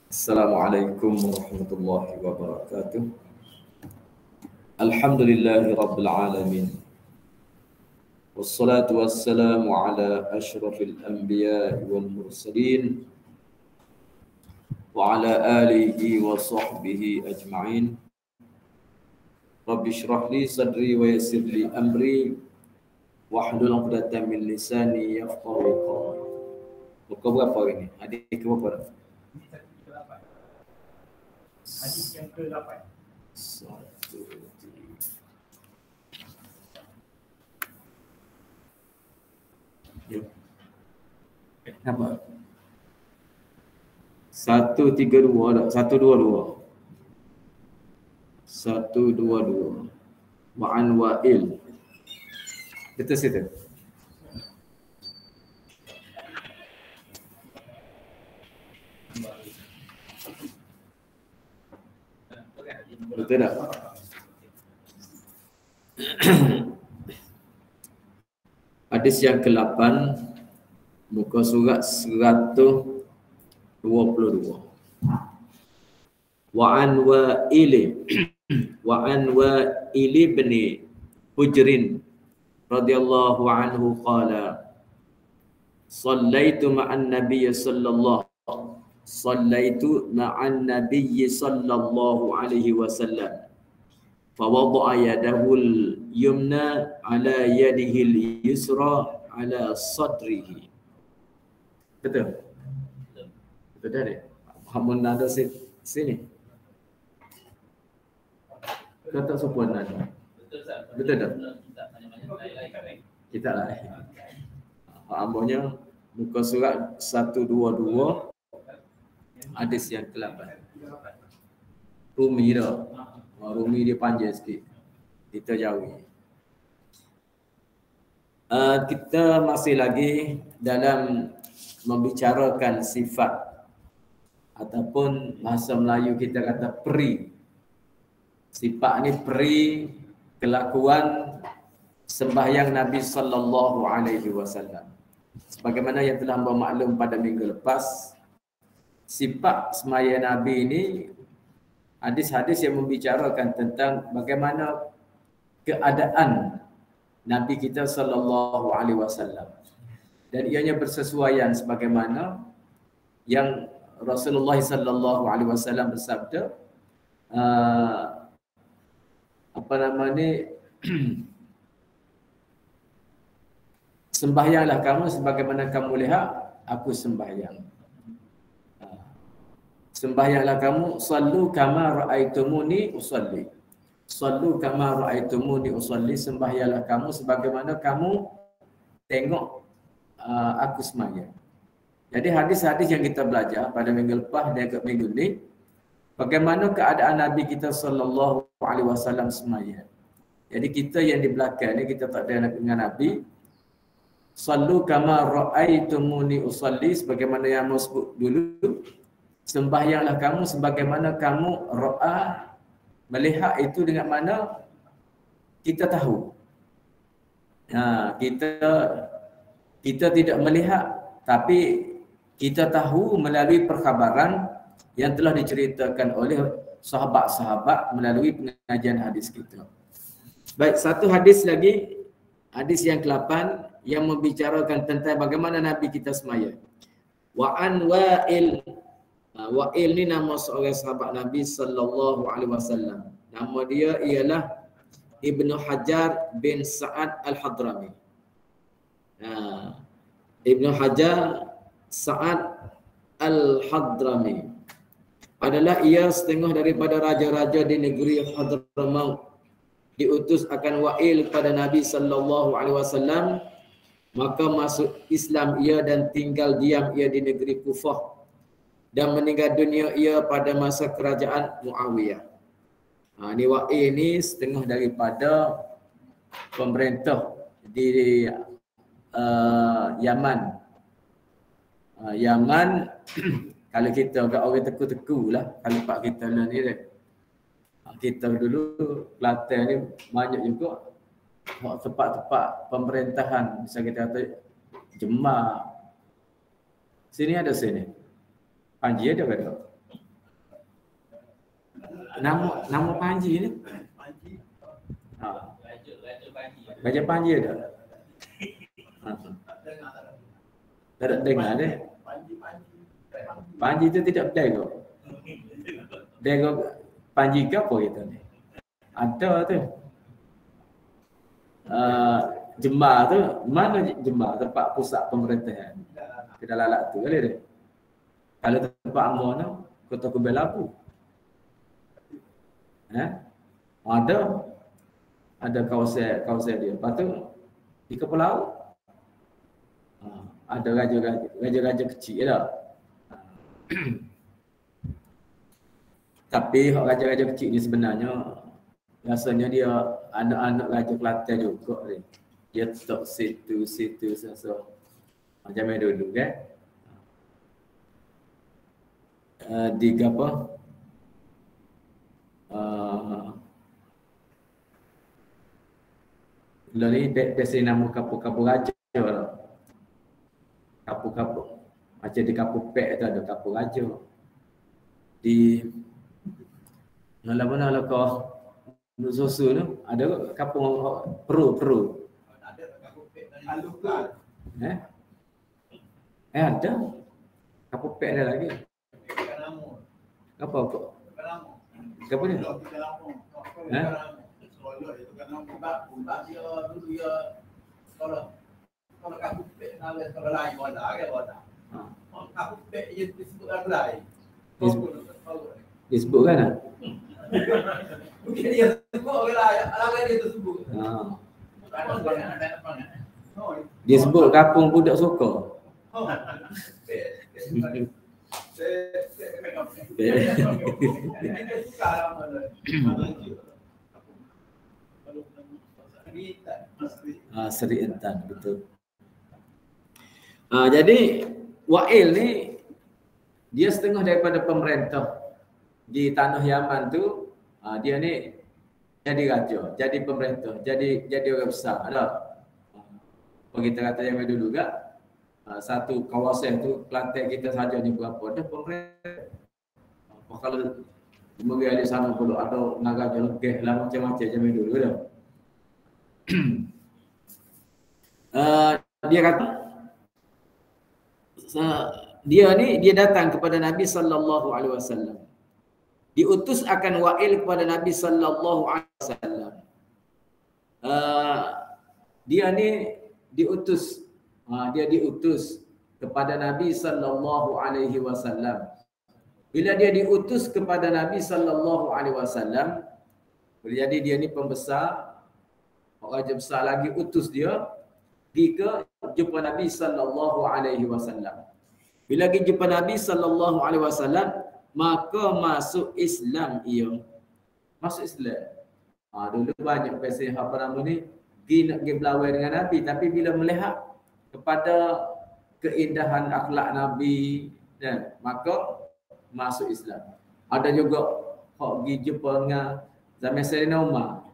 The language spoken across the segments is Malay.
Assalamualaikum warahmatullahi wabarakatuh. Alhamdulillahi rabbil alamin. Wassalatu wassalamu ala asyrafil anbiya'i wal mursalin wa ala alihi wa sahbihi ajma'in. Rabbi shrah li sadri wa yassir li amri wahlul 'uqdatam min lisani yafqahu qawli. Buku berapa ini? Adik ke berapa? Hadis yang ke-8. Satu, tiga. Ya. Apa? 132 tak? 122. 122. Wa'an wa'il. Betul situ? Betul tak? Hadis yang ke-8 muka surat 122. Wa'an wa'il bin Hujrin radhiyallahu anhu qala Sallaitu ma'an nabiyyi sallallahu alaihi wasallam fawada'a yadahul yumna ala yadihil yusra ala sadrihi. Betul? Betul tak? Hamun nada sini. Kata sopan nada. Betul tak? Kita lah. Ambonya muka surat 122 hadis yang ke-8. Rumi dah. Rumi dia panjang sikit. Kita jauhi. Kita masih lagi dalam membicarakan sifat ataupun bahasa Melayu kita kata peri. Sifat ni peri kelakuan sembahyang Nabi sallallahu alaihi wasallam. Sebagaimana yang telah bermaklum pada minggu lepas, sifat sembahyang Nabi ini hadis-hadis yang membicarakan tentang bagaimana keadaan Nabi kita sallallahu alaihi wasallam. Dan ianya bersesuaian sebagaimana yang Rasulullah sallallahu alaihi wasallam bersabda, sembahyanglah kamu sebagaimana kamu lihat aku sembahyang. Sembahyanglah kamu, sallu kama ra'aitumuni usalli. Sallu kama ra'aitumuni usalli. Sembahyanglah kamu sebagaimana kamu tengok aku sembahyang. Jadi hadis-hadis yang kita belajar pada minggu lepas dan ke minggu ni, bagaimana keadaan Nabi kita sallallahu alaihi wasallam sembahyang. Jadi kita yang di belakang ni kita tak ada dengan Nabi. Sallu kama ra'aitumuni usalli, sebagaimana yang mau sebut dulu. Sembahyanglah kamu sebagaimana kamu ra'a, melihat itu dengan mana kita tahu. Kita tidak melihat, tapi kita tahu melalui perkhabaran yang telah diceritakan oleh sahabat-sahabat melalui pengajian hadis kita. Baik, satu hadis lagi, hadis yang ke-8 yang membicarakan tentang bagaimana Nabi kita sembahyang. Wa'an Wa'il ni nama seorang sahabat Nabi sallallahu alaihi wasallam. Nama dia ialah Ibnu Hajar bin Sa'ad Al-Hadrami. Ibnu Hajar Sa'ad Al-Hadrami adalah ia setengah daripada raja-raja di negeri Hadramaut. Diutus akan Wa'il kepada Nabi sallallahu alaihi wasallam, maka masuk Islam ia dan tinggal diam ia di negeri Kufah, dan meninggal dunia ia pada masa kerajaan Muawiyah. Ini Wa'il ni setengah daripada pemerintah di Yaman. Yaman kalau kita agak orang teku-teku lah, kalau pak kita lah ni deh. Kita dulu Kelantan ni banyak juga tempat-tempat pemerintahan, bisa kita kata Demak. Sini ada sini. Panji ada ke tak? Nama Panji ni. Panji. Ha. Raja Panji. Raja Panji ada. Ha. Tak ada dengar dia. Panji tu tidak berdago. Dago Panji ke apa kita ni? Ada tu. Jembar tu, mana Jembar tempat pusat pemerintahan? Kedai lalak tu kali dia. Kalau tempat Amor tu, Kota Kubel Labu. Ada kawasan dia. Lepas tu di kapal laut ada raja kecil dah. Tapi raja-raja kecil ni sebenarnya rasanya dia anak-anak raja Kelantan juga ni. Dia tok situ so. Macam mana dulu kan? Di apa? Lalu biasa nama kapur-kapur raja lah. Kapur-kapur. Macam di kapur pek tu ada kapur raja. Di mana kau duduk susu tu ada kapur peru. Ada kapur pek Alukan. Ada. Kapur pek ada lagi. Apa kok? Apa ni? Kalau kapur pek kalau lain bola. Kapur pek yang disebut lagu lain. Disebut kan? Mungkin dia sebut orang lain dia tersebut. Dia sebut kampung budak suka. Seri Intan, betul. Jadi Wa'il ni dia setengah daripada pemerintah di tanah Yaman tu. Dia ni jadi raja, jadi pemerintah, jadi orang besar dah. Kita kata yang dulu juga satu kawasan tu Kelantan kita saja ni berapa dah pemerintah. Kalau mungkin ada sana pula ada naga jelekeh lah macam-macam zaman dulu dah. Dia kata dia datang kepada Nabi sallallahu alaihi wasallam. Diutus akan Wa'il kepada Nabi sallallahu alaihi wasallam. Dia ni diutus kepada Nabi sallallahu alaihi wasallam. Bila dia diutus kepada Nabi sallallahu alaihi wasallam, jadi dia ni pembesar, raja besar lagi utus dia pergi ke jumpa Nabi sallallahu alaihi wasallam. Bila pergi jumpa Nabi sallallahu alaihi wasallam, maka masuk Islam ia. Masuk Islam. Dulu banyak pasal apa nama ni pergi nak pergi berlawan dengan Nabi, tapi bila melihat kepada keindahan akhlak Nabi, maka masuk Islam. Ada juga hak pergi jumpa dengan zaman Sayyidina Umar.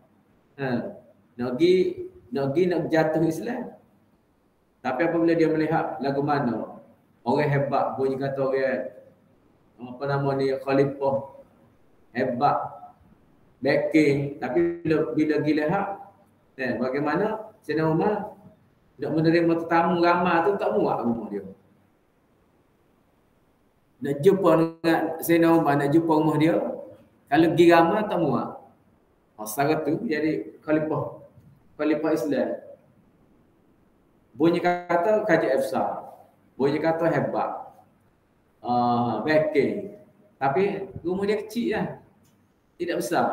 Nak jatuh Islam. Tapi apabila dia melihat lagu mana orang hebat, bunyi kata orang apa nama ni khalifah hebat backing, tapi bila lihat bagaimana Sayyidina Umar nak menerima tetamu ramai tu tak muat rumah dia. Nak jumpa dengan Sayyidina Umar, nak jumpa rumah dia, kalau pergi ramai tak muat. Secara tu jadi khalifah Islam. Bunyi kata kaji efsar, bunyi kata hebat, backing, tapi rumah dia kecil lah, tidak besar.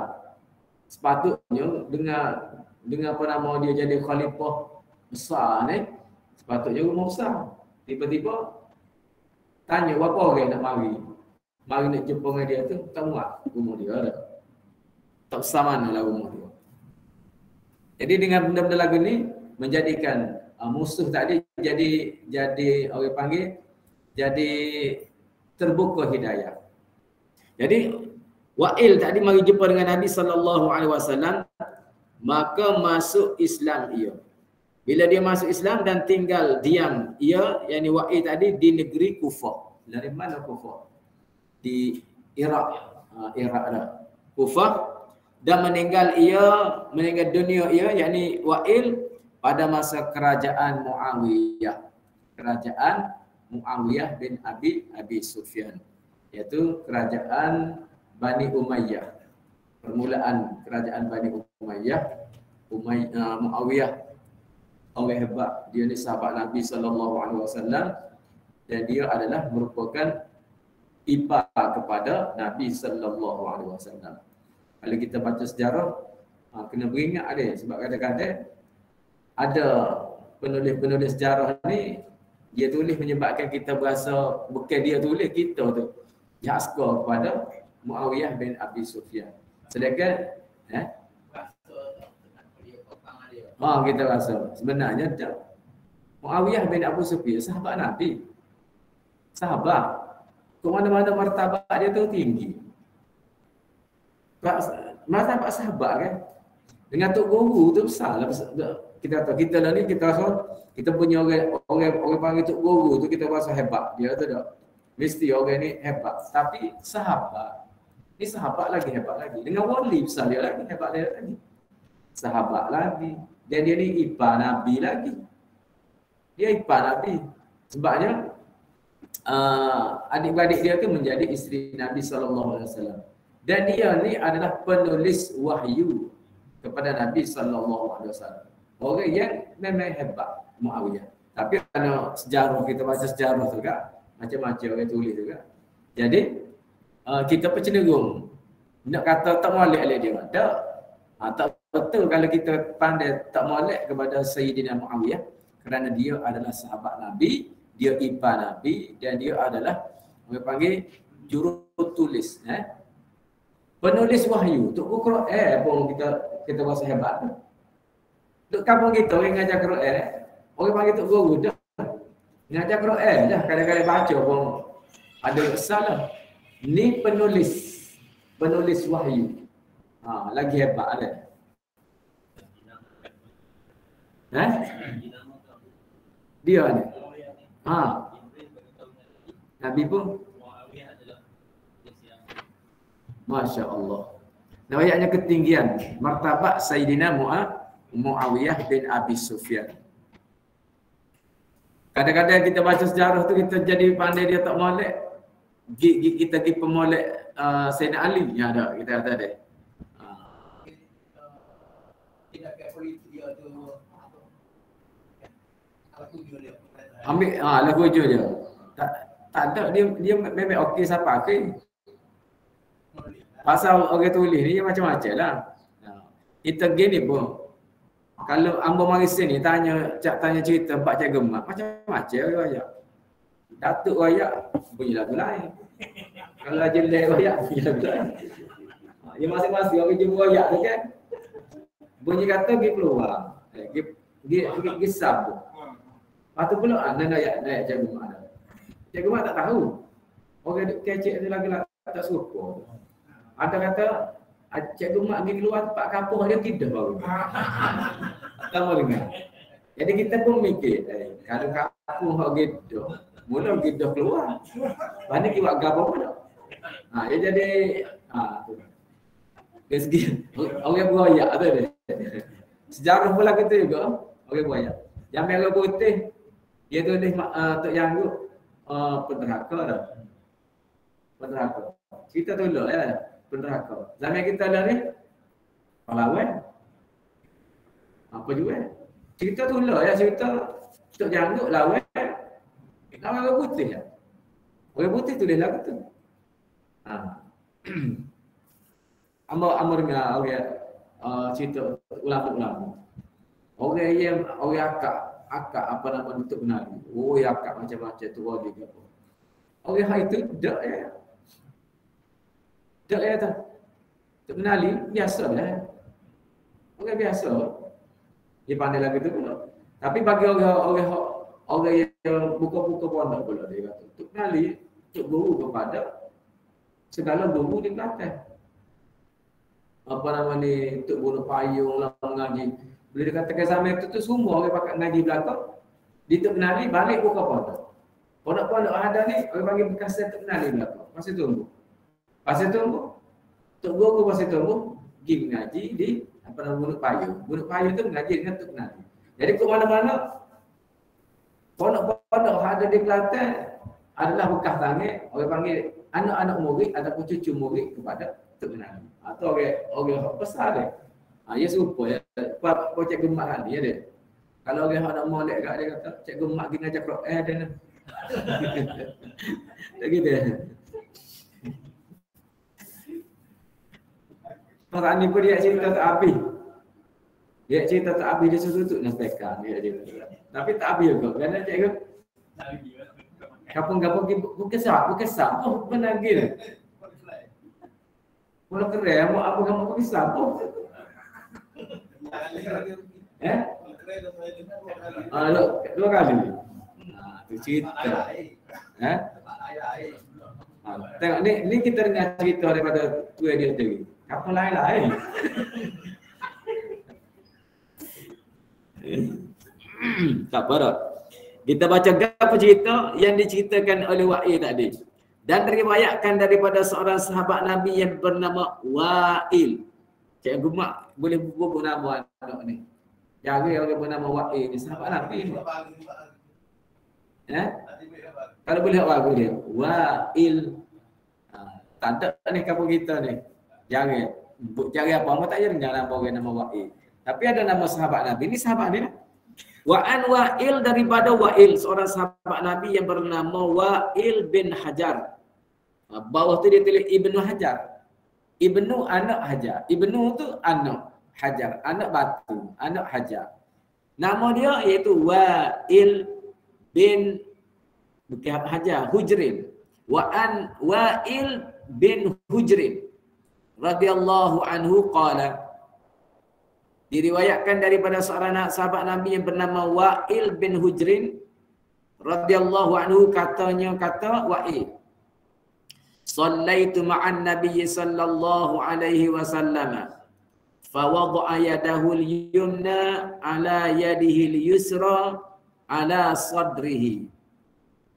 Sepatutnya dengan apa nama dia jadi khalifah besar ni, sepatutnya rumah besar. Tiba-tiba tanya berapa orang nak mari nak jumpa dengan dia tu, tak muat rumah dia ada. Tak besar manalah rumah dia. Jadi dengan benda-benda lagu ni menjadikan musuh tadi jadi orang panggil jadi terbuka hidayah. Jadi Wa'il tadi mari jumpa dengan Nabi sallallahu alaihi wasallam, maka masuk Islam ia. Bila dia masuk Islam dan tinggal diam ia, yakni Wa'il tadi di negeri Kufah. Dari mana Kufah? Di Iraq. Iraq dah. Kufah, dan meninggal dunia ia, yakni Wa'il, pada masa kerajaan Muawiyah. Kerajaan Muawiyah bin Abi Sufyan, iaitu kerajaan Bani Umayyah. Permulaan kerajaan Bani Umayyah, Muawiyah orang hebat. Dia ni sahabat Nabi SAW dan dia adalah merupakan ipar kepada Nabi SAW. Kalau kita baca sejarah, kena beringat dia, sebab kadang-kadang ada penulis-penulis sejarah ni dia tulis menyebabkan kita berasa bukan dia tulis, kita tu jaskar kepada Muawiyah bin Abi Sufyan. Sedangkan kita rasa sebenarnya tak. Muawiyah bin Abu Sufyan sahabat Nabi. Sahabat. Ke mana-mana martabat dia tu tinggi. Martabat sahabat kan. Dengan Tok Guru tu besar lah. Kita tahu, kita lah ni kita rasa kita punya orang panggil Tok Guru tu kita rasa hebat. Dia tu tak. Mesti orang ni hebat. Tapi sahabat. Ni sahabat lagi hebat lagi. Dengan wali besar dia lagi hebat dia lagi. Sahabat lagi. Dan dia ni ipar Nabi lagi. Dia ipar Nabi. Sebabnya adik-beradik dia tu menjadi isteri Nabi SAW. Dan dia ni adalah penulis wahyu kepada Nabi SAW. Orang yang memang hebat, Muawiyah. Tapi kalau sejarah, kita baca sejarah tu kan, macam-macam orang tulis tu kan. Jadi kita bercenderung nak kata tak molek oleh dia. Tak betul kalau kita pandai tak molek kepada Sayyidina Muawiyah, kerana dia adalah sahabat Nabi, dia ipar Nabi, dan dia adalah orang panggil jurutulis, penulis wahyu. Tok Quran pun kita rasa hebat. Tok kampung kita orang ngajar Quran, orang panggil tok guru dah. Ngajar Quran dah, kadang-kadang baca pun ada salah. Ni penulis wahyu. Lagi hebat ada. Dia ni. Nabi pun Masya Allah. Nampaknya ketinggian martabat Sayyidina Muawiyah bin Abi Sufyan. Kadang-kadang kita baca sejarah tu kita jadi pandai dia tak molek. Kita pergi pemolek Sayyidina Ali yang ada, kita kata dia. Ambil lagu hujung dia. Tak ada, dia memang okey siapa ke. Pasal orang tulis ni dia macam-macam lah. Kita gini pun, kalau Ambo Marisin ni tanya cerita Pak Cik Gemak, macam-macam royak. Datuk royak bunyi lagu lain. Kalau jelek royak bunyi lagu lain. Dia masing-masing orang jumpa royak tu kan. Bunyi kata pergi keluar. Pergi sab. Lepas tu pula naik Cik Gemak. Cik Gemak tak tahu. Orang kecik tu lagi tak serupa. Ada kata Cik Gemak pergi keluar tempat kampung dia tidur baru. Kamu dengar. Jadi kita pun mikir, kalau kampung hok gitu, mula gitu keluar. Banyak buat gapo pun tak. Dia jadi tu. Dari segi orang beroyak tu dia. Sejarah pula kita juga orang beroyak. Yang merah putih dia tulis Tok Yangguk penderhaka dah. Penderhaka. Kita tolak penderhaka. Zaman kita dah ni pahlawan. Apa juga? Cerita tu lah cerita Tok Yangguk lawan orang putih ya. Orang putih tulis lagu tu. Amor dengar orang cerita ulama-ulama. Orang akak apa nama untuk kenali. Akak macam-macam tu orang dia apa. Orang hal itu dak ya. Tak ya tak. Tak kenali biasalah. Orang biasa. Dia pandai lagu tu pula. Tapi bagi orang yang buka-buka pondok pula dia kata, tak kenali tok guru kepada segala guru di Kelantan. Apa nama ni, tok guru payung lah mengaji. Bila dia katakan zaman tu semua orang pakai ngaji belakang. Dia tak kenali balik buka pondok. Pondok-pondok ada ni orang panggil bekas tak kenali belakang. Masih tunggu. Tok Guru pasal tu pergi mengaji di apa nama Gunung Payung. Gunung Payung tu mengaji dengan Tok Nabi. Jadi ke mana-mana pondok-pondok ada di Kelantan adalah bekas tangan orang panggil anak-anak murid ataupun cucu murid kepada Tok Nabi. Atau orang besar dia. Ya serupa ya. Kau Cikgu Mak kan dia dia. Kalau orang nak molek kat dia kata Cikgu Mak gini aja Quran dia ni. Tak gitu ya. Orang ni pun dia cerita tak habis. Dia cerita tak habis dia susut nak tekan dia. Tapi tak habis juga. Kerana cikgu kampung-kampung berkesan. Oh benar gila. Kalau keren, apa kamu berkesan? Oh. Dua kali. Itu cerita. Tengok ni kita dengar cerita daripada tua dia tadi. Kampung lain-lain. Tak apa dah. Kita baca apa cerita yang diceritakan oleh Wa'il tadi. Dan diriwayatkan daripada seorang sahabat Nabi yang bernama Wa'il. Cikgu Mak boleh bubuh nama anak ni. Jaga orang bernama Wa'il ni sahabat Nabi ni. Kalau boleh bagus dia. Wa'il. Tak ada ni kampung kita ni. Jangan. Cari apa-apa tak ada nama orang nama Wa'il. Tapi ada nama sahabat Nabi. Ini sahabat ni lah. Wa'an Wa'il daripada Wa'il. Seorang sahabat Nabi yang bernama Wa'il bin Hajar. Bawah tu dia tulis Ibnu Hajar. Ibnu anak Hajar. Ibnu tu anak Hajar. Anak batu. Anak Hajar. Nama dia iaitu Wa'il bin Hajar. Hujrin. Wa'an Wa'il bin Hujrin. Radhiyallahu anhu qala. Diriwayatkan daripada seorang sahabat Nabi yang bernama Wa'il bin Hujrin radhiyallahu anhu kata Wa'il, "Shallaitu ma'an Nabiy sallallahu alaihi wasallam fa wada'a yadahu al-yumna ala yadihi al-yusra ala sadrihi."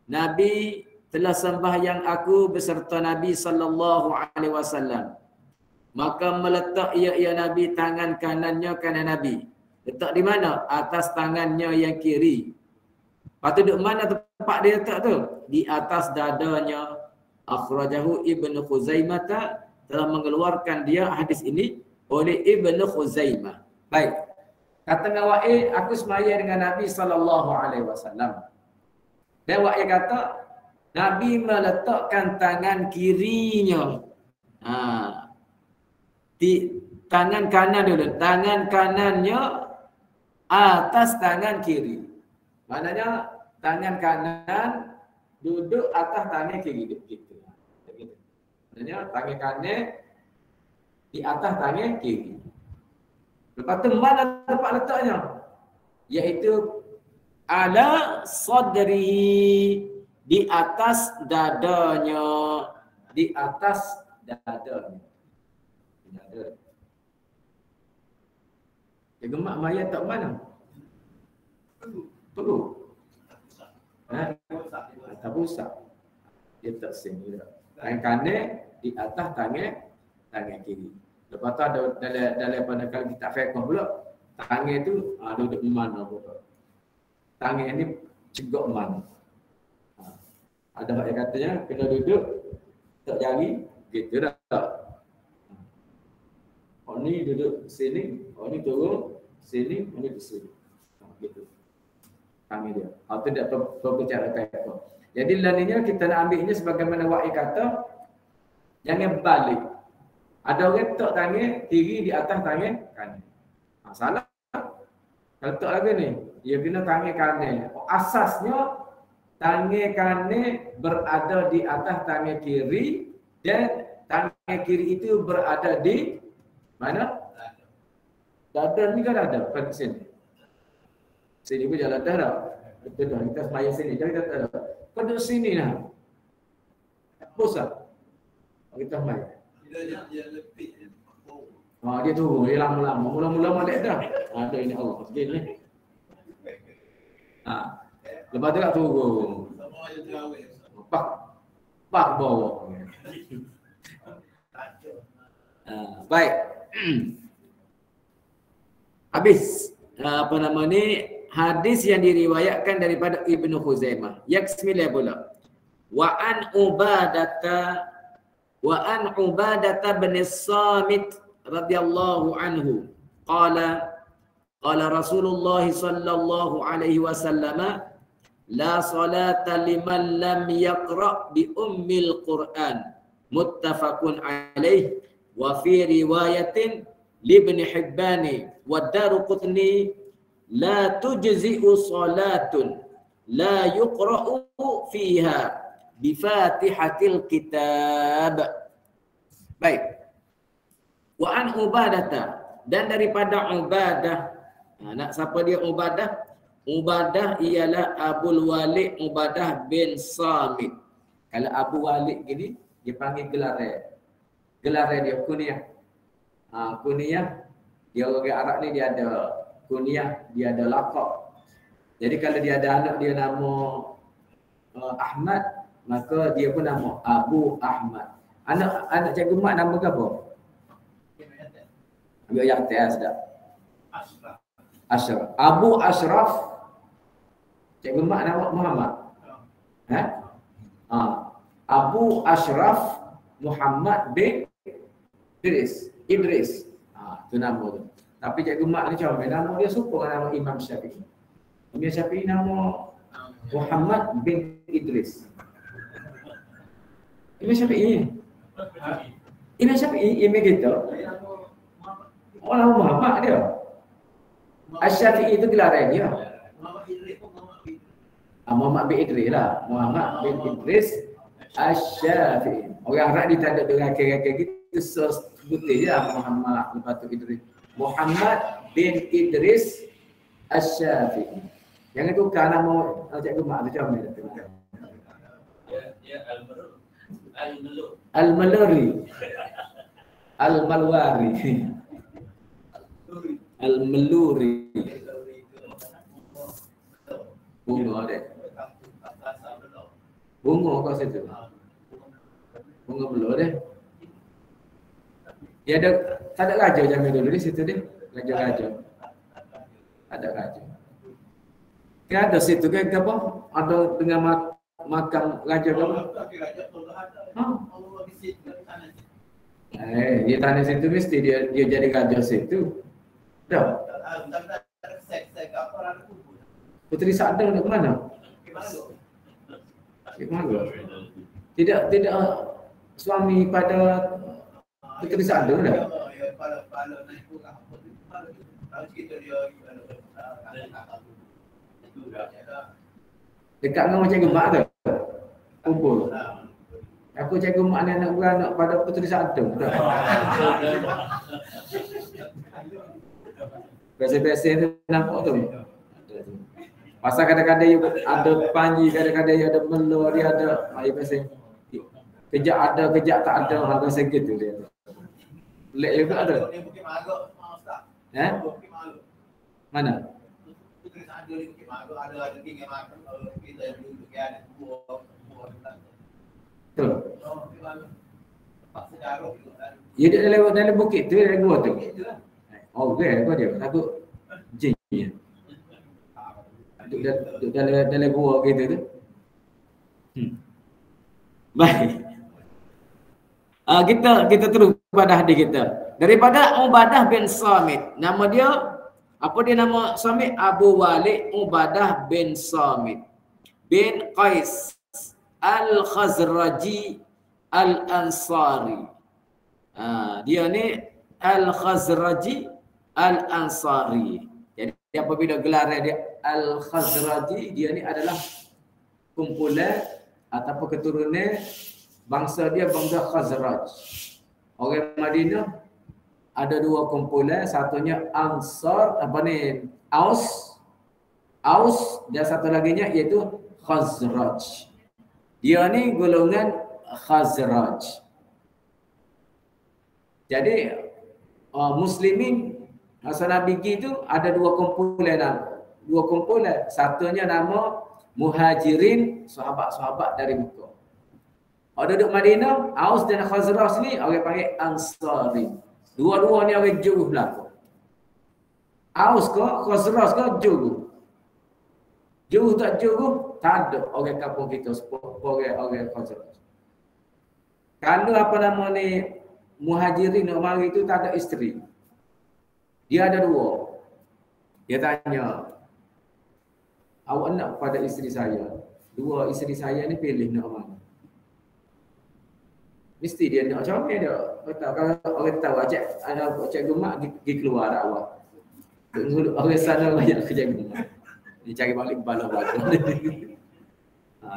Nabi telah sembahyang aku beserta Nabi sallallahu alaihi wasallam. Maka meletak ia Nabi tangan kanannya kanan Nabi. Letak di mana? Atas tangannya yang kiri. Lepas tu duduk mana tempat dia letak tu? Di atas dadanya. Akhrajahu Ibnu Khuzaimah telah mengeluarkan dia hadis ini oleh Ibnu Khuzaimah. Baik. Kata Wa'il, aku semaya dengan Nabi SAW. Dan Wa'il kata, Nabi meletakkan tangan kirinya. Di tangan kanan dulu. Tangan kanannya atas tangan kiri. Maknanya tangan kanan duduk atas tangan kiri. Gitu. Maknanya tangan kanan di atas tangan kiri. Lepas tu mana tempat letaknya? Iaitu ala sadrihi, di atas dadanya. Di atas dadanya. Dia gemak mayat tak mana? Perlu. Tak rusak. Dia tak sini. Tangan kanan di atas tangan kiri. Lepas tu ada dalam pada kalau kita fiqh pula, tangan tu duduk di mana pula. Tangan ni cegok mana. Ada yang katanya kena duduk tak jari gitu dah. Oh ni duduk sini, oh ni turun sini, oh ni di sini. Gitu. Kami dia. Atau tidak berbicara fiqh. Jadi lainnya kita nak ambilnya sebagaimana Wa'il kata, jangan balik. Ada orang letak tangan kiri di atas tangan kanan. Salah. Kalau letak lagi ni, dia kena tangan kanan. Asasnya tangan kanan berada di atas tangan kiri dan tangan kiri itu berada di mana? Dada ni kan ada pada sini. Sini pun jalan dah. Betul dah. Kita semaya sini. Jadi kita ada. Kau duduk sini lah. Bosan. Kita semaya. Dia turun. Dia lama-lama. Mula-mula balik dah. Ada ini Allah. Begini ni. Lepas tu tak turun. Pak bawah. Baik. Habis apa nama ni, hadis yang diriwayatkan daripada Ibnu Khuzaimah. Yaksmillah pula. Wa an Ubadata bin Samit radhiyallahu anhu qala Rasulullah sallallahu alaihi wasallam la salata liman lam yaqra bi ummil Quran muttafaqun alaih wa fi riwayatin li Ibn Hibban wa Daruqutni la tujzi'u salatun la yuqra'u fiha bi Fatihatil kitab. Baik. Wa an Ubadata, dan daripada Ubadah. Nak siapa dia Ubadah? Ubadah ialah Abul Walid Ubadah bin Samit. Kalau Abu Walid gini, dia panggil gelar dia. Gelar dia kunyah. Kunyah, dia orang Arab ni dia ada kunyah, dia ada laqab. Jadi kalau dia ada anak dia nama Ahmad, maka dia pun nama Abu Ahmad. Anak Cikgu Mat nama ke apa? Ambil yang atas dah. Ashraf. Abu Ashraf. Cikgu Mat nama Muhammad. Abu Ashraf Muhammad bin Idris. Itu nama tu. Tapi Cikgu Mat ni macam nama dia serupa dengan nama Imam Syafi'i. Imam Syafi'i nama Muhammad bin Idris. Imam Syafi'i. Imam Syafi'i, imam kita. Orang Muhammad dia. Asy-Syafi'i itu gelar dia. Muhammad bin Idris lah. Muhammad bin Idris Asy-Syafi'i. Orang Arab dia tak ada dengan gitu sebutin je lah Muhammad lepas tu Idris. Muhammad bin Idris Asy-Syafi'i. Jangan tukar nama Cikgu Mak tu macam mana tu. Ya Al-Maluri. Al-Malwari. Al-Maluri. Bunga dia. Bunga kau situ. Bunga belur dia. Dia ada, tak ada raja zaman dulu di situ dia. Raja-raja. Ada raja. Kan ada situ kan apa? Ada dengan makam raja ke apa? Dia tanah situ mesti dia jadi raja situ. Dah. Puteri Sa'dah nak ke mana? Ke mana? Tidak suami pada Puteri Sa'dah dah. Dekat dengan macam Mak tu. Kumpul. Aku Cikgu Mak ni anak beranak pada Puteri Sa'dah. Biasa-biasa tu nampak tu. Pasal kadang-kadang ada panji, kadang-kadang ada melur, dia ada biasa. Kejap ada, kejap tak ada, harga segitu dia. Pelik juga ada. Mana? Betul. Ya dia dalam bukit tu, dalam gua tu. Oh, okey, apa dia? Takut jin. Duduk dalam gua gitu tu. Baik. Kita terus pada hadis kita. Daripada Ubadah bin Samit. Nama dia apa dia nama Samit? Abu Walid Ubadah bin Samit bin Qais Al-Khazraji Al-Ansari. Dia ni Al-Khazraji Al-Ansari. Jadi apabila gelar dia Al-Khazraji, dia ni adalah kumpulan ataupun keturunan bangsa dia bangsa Khazraj. Orang Madinah ada dua kumpulan, satunya Ansar, Aus dan satu laginya iaitu Khazraj. Dia ni golongan Khazraj. Jadi muslimin masa Nabi itu ada dua kumpulan. Satunya nama Muhajirin, sahabat-sahabat dari Mekah. Orang duduk Madinah, Aus dan Khazraj ni orang panggil Ansari. Dua-dua ni orang jauh belakang. Aus ke Khazraj ke jauh. Jauh tak jauh, tak ada orang kampung kita orang Khazraj. Kalau apa nama ni Muhajirin nak mari tu tak ada isteri. Dia ada dua. Dia tanya, awak nak pada isteri saya? Dua isteri saya ni pilih nak mana? Mesti dia nak comel dia. Betul. Kalau orang tahu cikgu mak pergi keluar dah awak. Orang sana banyak kerja mak. Dia cari balik balas-balas.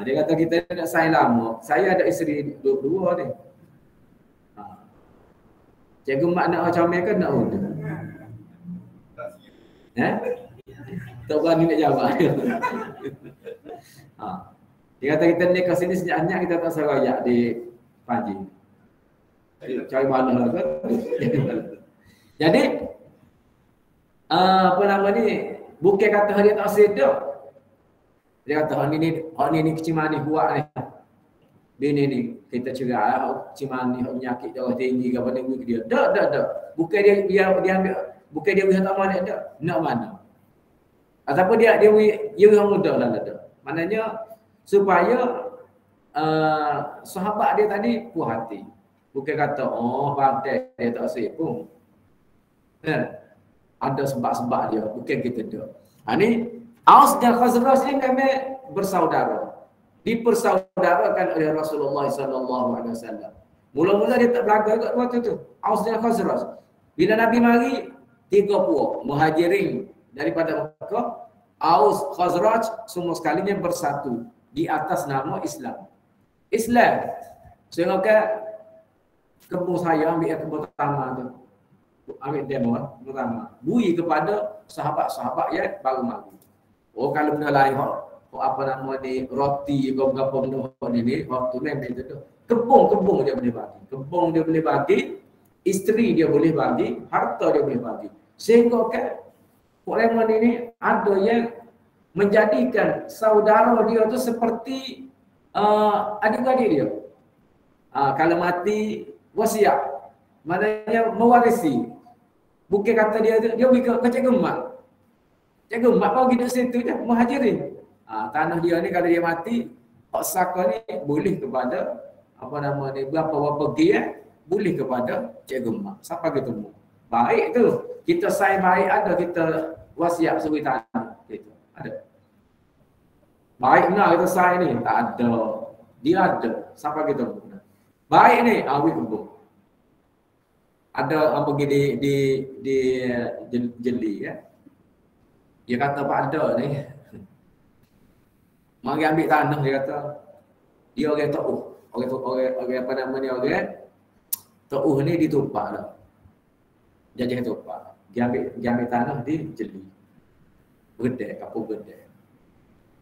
Dia kata kita nak sign lama. Saya ada isteri dua ni. Cikgu mak nak comel ke nak udah? Tak berani nak jawab. Dia kata kita ni kat sini sejak kita tak serayak di Panji. Cari mana lah kan. Jadi apa nama ni, bukan kata dia tak sedap. Dia kata hari ni kecimani kuat ni. Dia ni kita cerai kecimani penyakit darah tinggi ke apa ni dia. Tak. Bukan dia ambil, bukan dia bisa tak mana dak. Nak mana? Ataupun dia yang muda lah dak. Maknanya supaya sahabat dia tadi puas hati. Bukan kata, pandai dia tak siap pun. Ada sebab-sebab dia. Bukan kita dah. Ini, Aus dan Khazraj ni kami bersaudara. Dipersaudarakan oleh Rasulullah SAW. Mula-mula dia tak berlaga kat waktu tu. Aus dan Khazraj. Bila Nabi mari, 3 puak. Muhajirin daripada Makkah. Aus, Khazraj, semua sekalinya bersatu. Di atas nama Islam. Sehingga kebun saya ambil kebun pertama tu. Ambil demo pertama. Bui kepada sahabat-sahabat yang baru mari. Kalau benda lain apa nama ni roti ke berapa benda ni waktu memang tu. Kebun dia boleh bagi. Kebun dia boleh bagi, isteri dia boleh bagi, harta dia boleh bagi. Sehingga orang ini ada yang menjadikan saudara dia tu seperti adik-adik dia. Kalau mati wasiat, maknanya mewarisi. Bukan kata dia pergi ke cikgu mak. Cikgu mak kau hidup situ je, Muhajirin. Tanah dia ni kalau dia mati, hak saka ni boleh kepada apa nama ni berapa pergi boleh kepada cikgu mak. Siapa ketemu? Baik tu. Kita sign baik ada kita wasiat suri tanah gitu. Ada. Baik nak kita sign ni, tak ada. Dia ada. Siapa ketemu? Baik ni, awik kebun. Ada pergi di jeli kan. Dia kata Pak ada ni. Mari ambil tanah dia kata. Dia orang Ta'uh. Orang apa nama ni orang Ta'uh ni ditumpah dah. Jajah tumpah. Dia ambil tanah di jeli. Gede, kapur gede.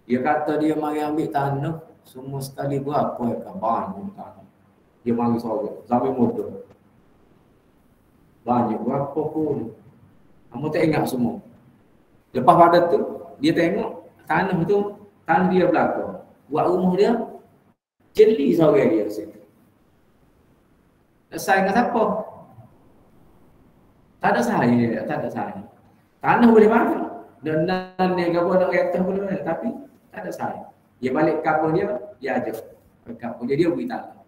Dia kata dia mari ambil tanah semua sekali berapa ekar banyak tanah. Dia mari sorok sampai motor. Banyak berapa pun. Kamu tak ingat semua. Lepas pada tu, dia tengok tanah tu, tanah dia belakang. Buat rumah dia, jeli sorang dia situ. Sayang dengan siapa? Tak ada sayang. Tanah boleh bagi. Dan ni gabung nak kata boleh, tapi tak ada sayang. Dia balik kapal dia ajak. Kapal dia beri tanah.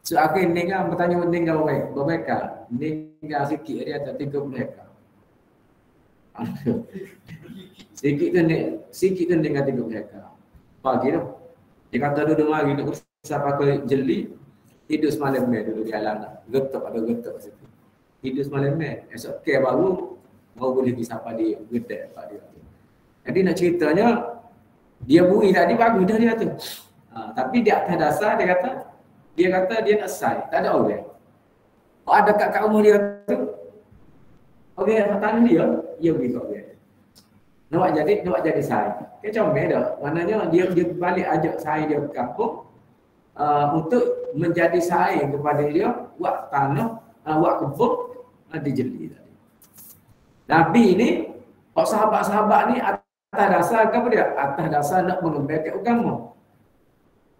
So akhir ninggal bertanya ninggal bermereka. Ninggal sikit dia tak 30 hektar. Sikit tu ninggal 30 hektar. Pagi tu. Dia kata duduk mari nak usah pakai jeli. Tidur semalam duduk di alam. Getok situ. Tidur semalam esok baru boleh pergi sapa dia. Gedek pak dia. Jadi nak ceritanya dia bui tadi bagus dah dia tu. Tapi di atas dasar dia kata dia nak say, tak ada orang. Ada kat rumah dia tu, orang tanah dia pergi kat orang. Nak jadi say. Dia comel dah. Maknanya dia balik ajak say dia ke kampung untuk menjadi say kepada dia, buat tanah, buat kebun dijeli tadi. Nabi ni, sahabat-sahabat ni atas dasar apa dia? Atas dasar nak mengembangkan agama.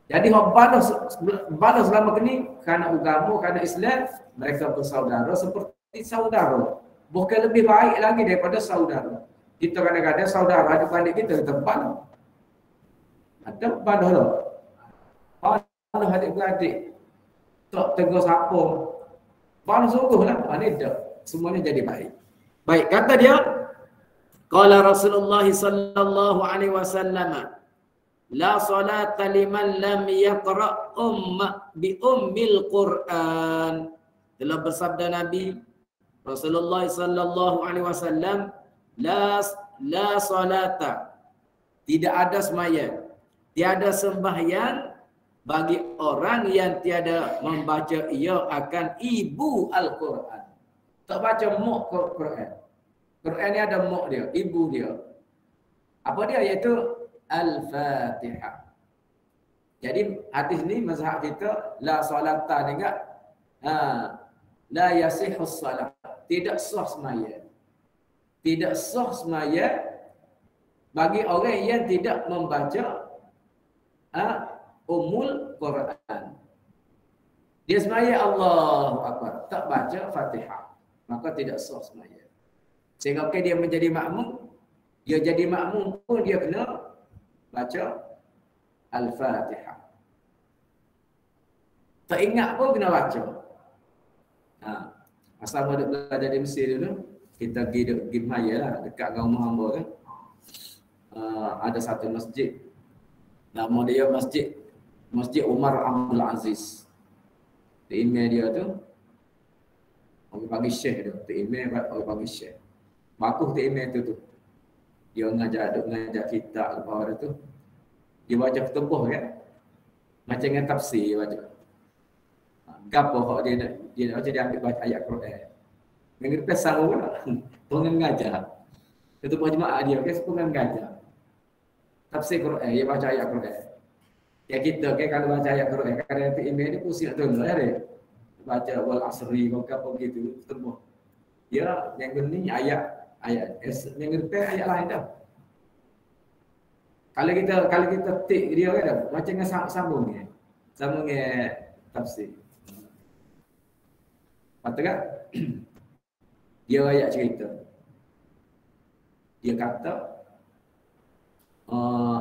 Jadi hok balas selama ini kerana agama, kerana Islam, mereka bersaudara seperti saudara. Bukan lebih baik lagi daripada saudara. Kita kadang-kadang saudara adik-adik kita balas. Ada balas lah. Balas adik-adik. Tak tegur siapa. Balas sungguh lah. Ini tak. Semuanya jadi baik. Baik, kata dia, qala Rasulullah sallallahu alaihi wasallam, la salata liman lam yaqra bi ummil Quran. Telah bersabda Nabi Rasulullah sallallahu alaihi wasallam, la salata, tidak ada sembahyang, tiada sembahyang bagi orang yang tiada membaca ia akan ibu Al-Quran. Tak baca muk Quran. Quran ni ada muk dia, ibu dia. Apa dia? Iaitu Al-Fatihah. Jadi hadis ni mazhab kita la salata dengar. La yasihus salat. Tidak sah sembahyang. Tidak sah sembahyang bagi orang yang tidak membaca Ummul Quran. Dia sembahyang Allahu Akbar, tak baca Fatihah, maka tidak sah sembahyang. Sehingga dia menjadi makmum, dia jadi makmum pun dia kena baca Al-Fatihah. Tak ingat pun kena baca. Masa ada belajar di Mesir dulu, kita pergi Maya lah, dekat rumah hamba kan. Ada satu masjid. Nama dia Masjid Umar Abdul Aziz. Email dia tu, orang panggil Syekh dia. Email orang panggil Syekh. Bagus email tu. Dia ngajar kitab lepas dia tu. Dia baca ketubah kan. Macam dengan tafsir dia baca. Gapo hak dia nak baca, dia ambil baca ayat Quran. Minggu depan sahur pula. Pengen ngajar. Ketubah jemaah dia kan pengen ngajar. Tafsir Quran, dia baca ayat Quran. Ya kita kan kalau baca ayat Quran, kadang nanti email ni pusing nak tolong ya dia. Baca wal asri apa begitu ketubah. Dia yang ini ayat yang depan ayat lain dah. Kalau kita tik dia kan macam dengan sambung tafsir. Betul tak? Dia ayat cerita. Dia kata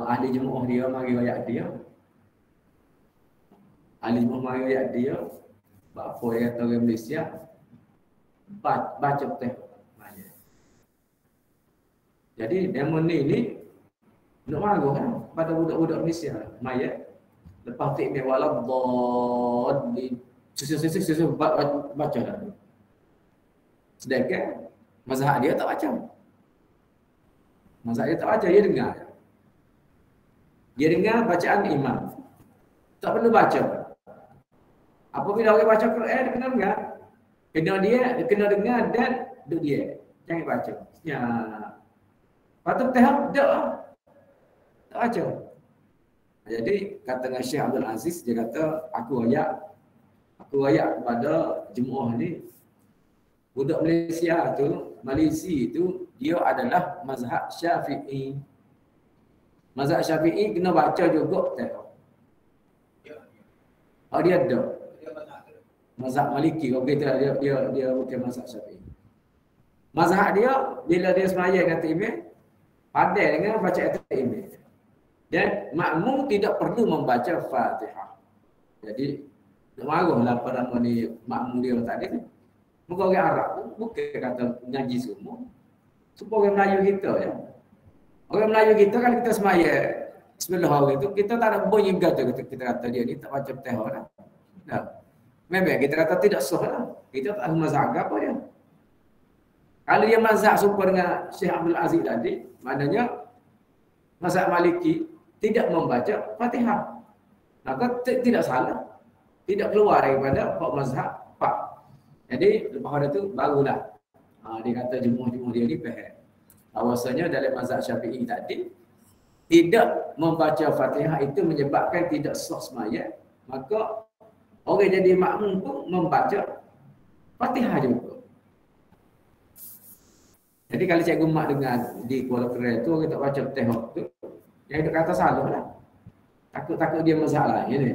ahli jemaah dia mari ayat dia. Ahli jemaah mari ayat dia. Apa yang kata orang Malaysia baca betul. Jadi demo ni nak marah kan pada budak-budak Malaysia mayat lepas tik ni walau dhalin susu baca dah. Sedangkan mazhab dia tak baca. Mazhab dia tak baca, dia dengar. Dia dengar bacaan imam. Tak perlu baca. Apabila orang baca Quran dia kena dengar. Dia kena dengar dan duduk dia. Jangan baca. Ya. Patut tahap dak. Tak baca. Jadi kata dengan Syekh Abdul Aziz, dia kata aku ayat kepada jemaah ni, budak Malaysia tu dia adalah mazhab Syafi'i. Mazhab Syafi'i kena baca juga tahap. Dia ada. Mazhab Maliki kalau kita dia bukan mazhab Syafi'i. Mazhab dia bila dia sembahyang kata imam pandai dengan baca ayat imam. Dan makmum tidak perlu membaca Fatihah. Jadi nak marahlah pada ni makmum dia tadi ni. Muka orang Arab bukan kata ngaji semua. Supaya orang Melayu kita ya. Orang Melayu kita kan kita sembahyang sebelum hari itu kita tak ada bunyi gata kita kata dia ni tak baca Fatihah dah. Nah. Memang kita kata tidak sah lah. Kita tak mazhab apa dia. Kalau dia mazhab serupa dengan Syekh Abdul Aziz tadi, maknanya mazhab Maliki tidak membaca Fatihah. Maka tidak salah. Tidak keluar daripada hak mazhab Pak. Jadi lepas itu barulah dia kata jemaah-jemaah dia ni faham. Bahawasanya dalam mazhab Syafi'i tadi tidak membaca Fatihah itu menyebabkan tidak sah sembahyang. Maka orang jadi makmum pun membaca Fatihah juga. Jadi kalau cikgu mak dengar di Kuala Kerai tu orang tak baca Fatihah tu, yang dia kata salah lah. Takut-takut dia mazhab lain ni.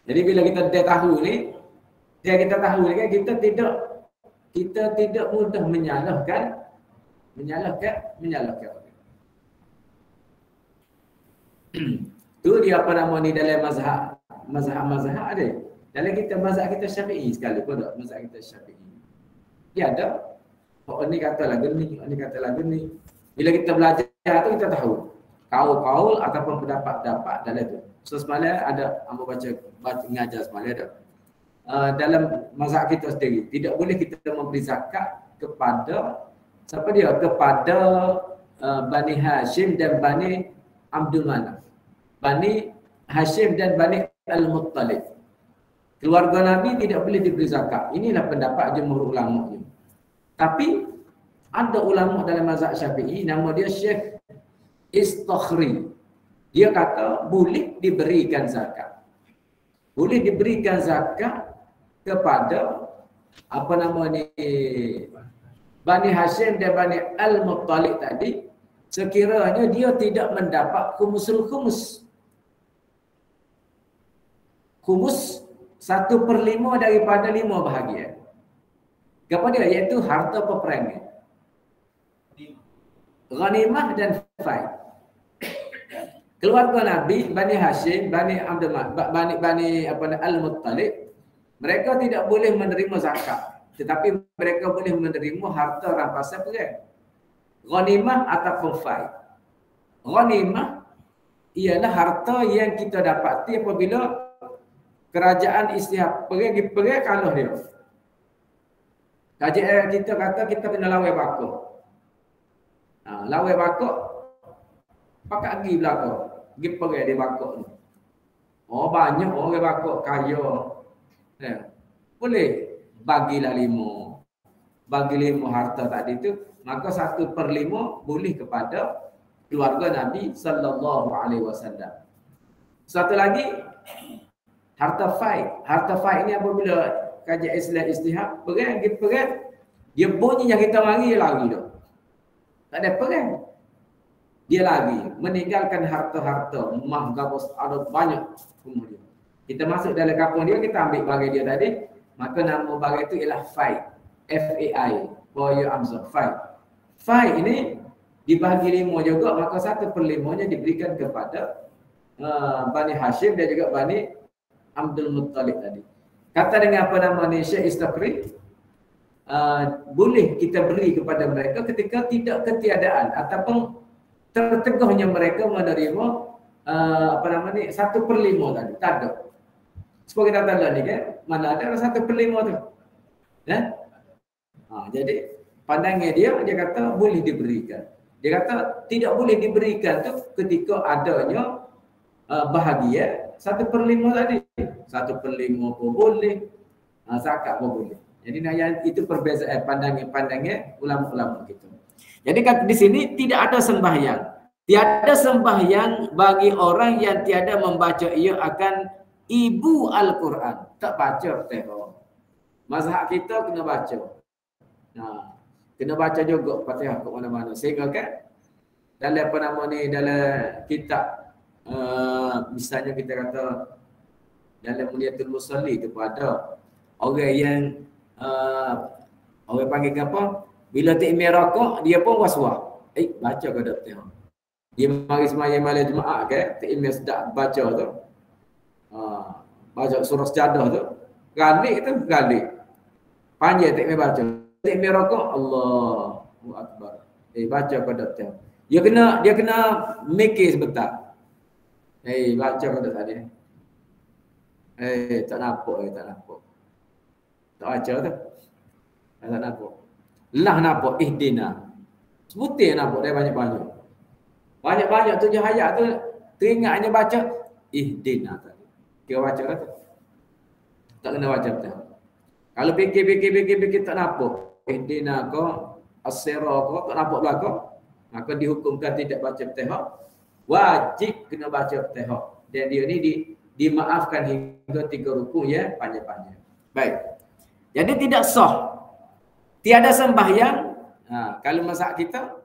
Jadi bila kita dah tahu ni, kita tahu ni kan kita tidak mudah menyalahkan. Tu dia apa nama ni dalam mazhab ada. Dalam mazhab kita Syafi'i sekali pun tak, mazhab kita Syafi'i. Dia ada orang ni kata lagu ni, orang ni kata lagu ni. Bila kita belajar tu kita tahu kaul-kaul ataupun pendapat-pendapat dalam tu. So semalam ada hamba baca ngajar semalam ada. Dalam mazhab kita sendiri tidak boleh kita memberi zakat kepada siapa dia? Kepada Bani Hashim dan Bani Abdul Manaf. Bani Hashim dan Bani Al-Muttalib. Keluarga Nabi tidak boleh diberi zakat. Inilah pendapat jumhur ulama. Tapi ada ulama dalam mazhab Syafi'i nama dia Syekh Istakhri. Dia kata boleh diberikan zakat. Boleh diberikan zakat kepada apa nama ni Bani Hashim dan Bani Al-Muttalib tadi sekiranya dia tidak mendapat khumusul khumus. Khumus 1/5 daripada 5 bahagian. Apa dia? Iaitu harta peperangan. Ghanimah dan fai. Keluarga Nabi, Bani Hashim, Bani Abdul Bani Al-Muttalib, mereka tidak boleh menerima zakat, tetapi mereka boleh menerima harta rampasan perang. Ghanimah ataupun fai. Ghanimah ialah harta yang kita dapati apabila kerajaan istihad perang kalah dia. Kerajaan kita kata kita kena lawan bakok. Lawan bakok pakat pergi belakang. Pergi perang di bakok ni. Oh banyak orang bakok kaya. Boleh bagilah 5. Bagi 5 harta tadi tu, maka 1/5 boleh kepada keluarga Nabi sallallahu alaihi wasallam. Satu lagi harta fai. Harta fai ni apabila kajian Islam istihad perang, dia bunyi yang kita mari dia lari dah. Tak ada perang. Dia lari meninggalkan harta-harta, emas, gabus, ada banyak kemudian. Kita masuk dalam kampung dia, kita ambil barang dia tadi, maka nama barang itu ialah fai. F-A-I. For your answer. Fai. Fai ini dibagi 5 juga, maka 1/5-nya diberikan kepada Bani Hashim dan juga Bani Abdul Muttalib tadi. Kata dengan apa nama ni Syekh Istakhri, boleh kita beri kepada mereka ketika tidak ketiadaan ataupun terteguhnya mereka menerima apa nama ni 1/5 tadi. Tak ada. Seperti kita tahu ni kan, mana ada 1/5 tu. Jadi pandangan dia kata boleh diberikan. Dia kata tidak boleh diberikan tu ketika adanya bahagia 1/5 tadi. 1/5 pun boleh, zakat pun boleh. Jadi itu perbezaan pandangan ulama-ulama kita. Jadi kata di sini tidak ada sembahyang. Tiada sembahyang bagi orang yang tiada membaca ia akan ibu Al-Quran. Tak baca Fatihah. Mazhab kita kena baca. Kena baca juga Fatihah ke mana-mana. Sehingga kan dalam apa nama ni dalam kitab misalnya kita kata dalam Muliatul Musalli tu pada orang yang orang panggil apa? Bila takmir rakaat dia pun was-was. Baca ke tak Fatihah. Dia mari sembahyang malam Jumaat ke, takmir sedap baca tu. Baca surah Sajadah tu. Galik. Panjang takmir baca. Takmir rakaat Allahu Akbar. Baca ke tak Fatihah. Dia kena mikir sebentar. Baca ke tak tadi. Tak nampak. Tak baca tu. Tak nampak. Lah nampak ihdina. Sebutin nampak dia banyak-banyak. Banyak-banyak 7 ayat tu teringatnya baca ihdina tadi. Kira baca tu. Tak kena baca betul. Kalau fikir tak nampak ihdina ko as-sirah ko tak nampak belakang, maka dihukumkan tidak baca Fatihah. Wajib kena baca Fatihah. Dan dia ni dimaafkan hingga 3 rukuk ya, panjang-panjang. Baik. Jadi tidak sah. Tiada sembahyang. Kalau mazhab kita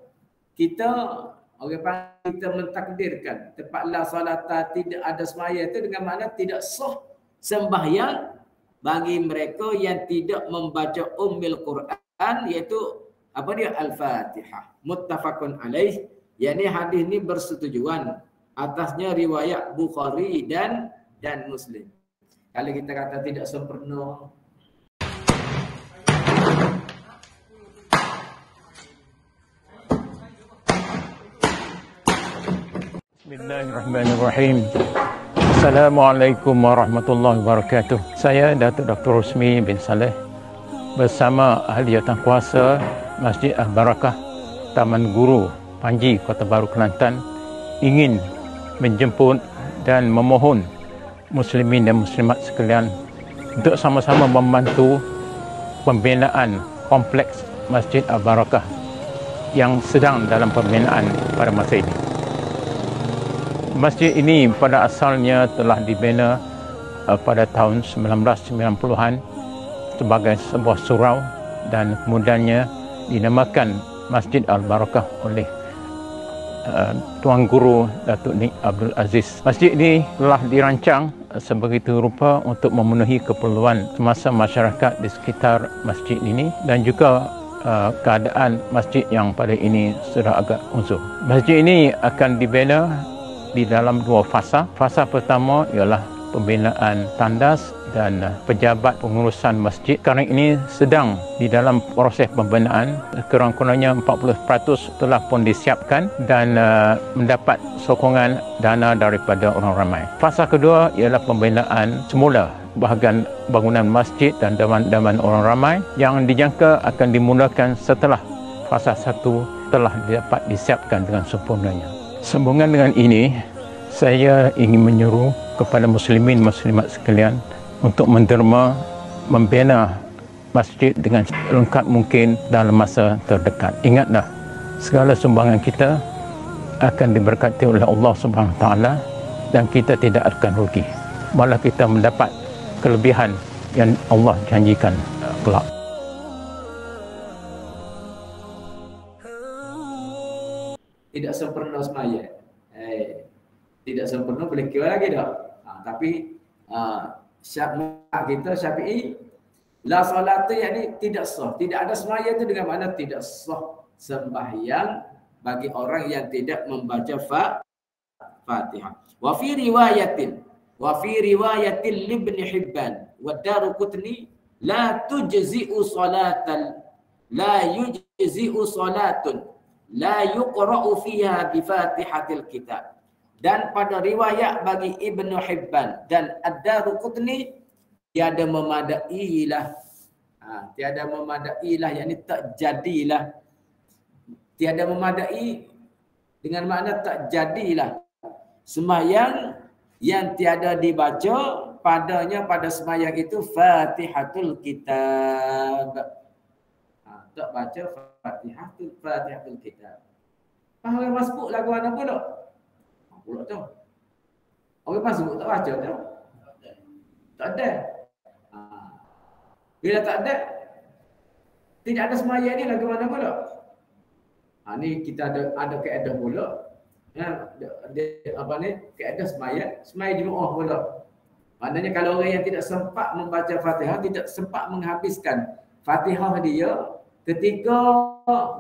Orang panggil kita mentakdirkan tempat la salata tidak ada semaya itu dengan makna tidak sah sembahyang bagi mereka yang tidak membaca Ummul Quran, iaitu apa dia, Al-Fatihah. Muttafaqun alaih, yakni hadis ini bersetujuan atasnya riwayat Bukhari dan Muslim. Kalau kita kata tidak sempurna, Bismillahirrahmanirrahim. Assalamualaikum warahmatullahi wabarakatuh. Saya Datuk Dr. Rosmi bin Saleh bersama ahli jawatankuasa Masjid Al-Barakah, Taman Guru, Panji, Kota Baru, Kelantan ingin menjemput dan memohon muslimin dan muslimat sekalian untuk sama-sama membantu pembinaan kompleks Masjid Al-Barakah yang sedang dalam pembinaan pada masa ini. Masjid ini pada asalnya telah dibina pada tahun 1990-an sebagai sebuah surau dan kemudiannya dinamakan Masjid Al-Barakah oleh Tuan Guru Datuk Nik Abdul Aziz. Masjid ini telah dirancang sebegitu rupa untuk memenuhi keperluan semasa masyarakat di sekitar masjid ini dan juga keadaan masjid yang pada ini sudah agak unsur. Masjid ini akan dibina di dalam dua fasa. Fasa pertama ialah pembinaan tandas dan pejabat pengurusan masjid. Sekarang ini sedang di dalam proses pembinaan. Kurang-kurangnya 40% telah pun disiapkan dan mendapat sokongan dana daripada orang ramai. Fasa kedua ialah pembinaan semula bahagian bangunan masjid dan daman-daman orang ramai yang dijangka akan dimulakan setelah fasa 1 telah dapat disiapkan dengan sempurnanya. Sambungan dengan ini, saya ingin menyuruh kepada muslimin muslimat sekalian untuk menderma membina masjid dengan lengkap mungkin dalam masa terdekat. Ingatlah, segala sumbangan kita akan diberkati oleh Allah Subhanahu Wa Taala dan kita tidak akan rugi. Malah kita mendapat kelebihan yang Allah janjikan kelak. tidak sempurna semaya. Tidak sempurna boleh kira lagi dah. Tapi kita Syafi'i la solat tu yakni tidak sah. Tidak ada semaya itu dengan makna tidak sah sembahyang bagi orang yang tidak membaca Fatihah. Wa fi riwayatin Ibn Hibban wa Daruqutni la yujzi'u salatun la yuqra'u fiha bi Fatihatil Kitab. Dan pada riwayat bagi Ibnu Hibban dan Ad-Daruqutni tiada memadailah. Tiada memadailah, yakni tak jadilah. Tiada memadai dengan makna tak jadilah sembahyang yang tiada dibaca padanya pada sembahyang itu Fatihatul Kitab. Tak baca Fatihatul Kitab. Orang masbuk lagu mana pula? Pula tu. Orang masbuk tak baca tu. Tak ada. Bila tak ada, tidak ada sembahyang ni lagu mana pula? Ni kita ada keadaan pula. Apa ni? Keadaan sembahyang Jumaat pula. Maknanya kalau orang yang tidak sempat membaca Fatihah, tidak sempat menghabiskan Fatihah dia ketika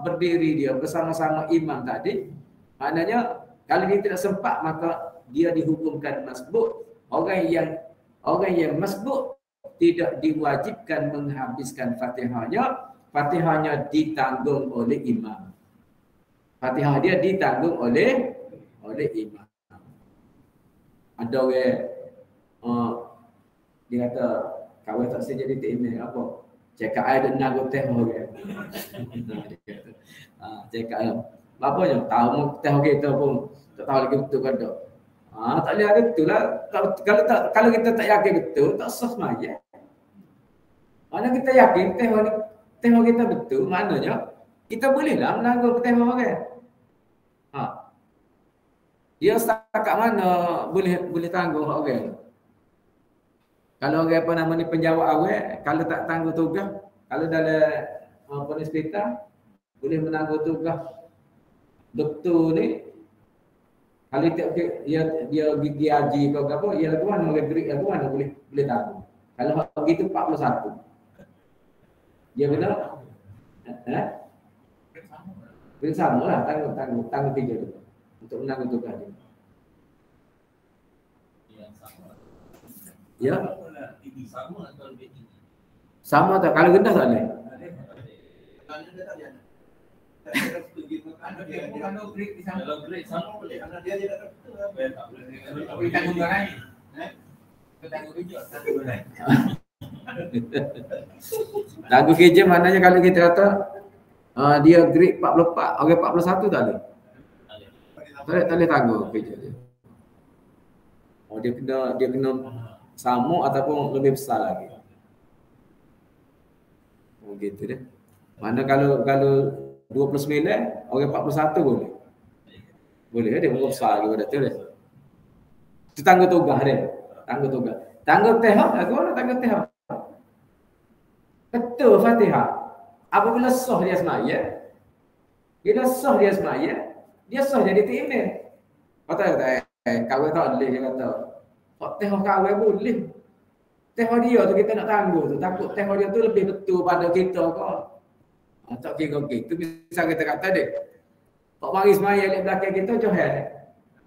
berdiri dia bersama-sama imam tadi, maknanya kalau dia tidak sempat maka dia dihukumkan masbuk. Orang yang masbuk tidak diwajibkan menghabiskan Fatihahnya ditanggung oleh imam. Fatihah dia ditanggung oleh imam. Ada orang dia kata kawan tak saya jadi TNA apa? Cakap ada nak teh orang. Cakap apa je tahu teh orang itu pun tak tahu lagi betul kan tak. Tak boleh ada betul lah. Kalau kita tak yakin betul tak sah semaya. Mana kita yakin teh orang kita betul, maknanya kita bolehlah menanggung teh orang. Dia setakat mana boleh tanggung orang. Kalau orang apa nama ni penjawat awal, kalau tak tanggung tugas, kalau dalam hospital boleh menanggung tugas doktor ni Kalau dia gigi haji kau apa, ya lagu mana boleh tahu. Kalau begitu 41. Dia benar? Bersama lah, tanggung 3 tu. Untuk menanggung tugas dia. Ya. Sama tak? Kalau rendah tak boleh? Kalau break sama boleh. Karena dia tidak boleh tanggung lain. Tanggung kerja. Tanggung kerja maknanya kalau kita kata dia grade 44, orang 41 tak boleh. Tak boleh tanggung kerja dia. Oh dia kena sama ataupun lebih besar lagi. Oh gitu dia. Mana kalau 29 orang 41 boleh. Boleh dia besar lagi pada tu dia. Itu tanggung tugas dia. Tanggung tugas. Tanggung tehak aku nak tanggung tehak. Betul Fatihah. Apabila sah dia semaya, bila sah dia semaya, dia sah jadi timim. Kata kawin tak boleh dia kata. Kok tehak kawin boleh. Tehak dia tu kita nak tanggung tu. Takut tehak dia tu lebih betul pada kita kau. Tak kira gitu. Misal kita kata dia, Pak mari semaya di belakang kita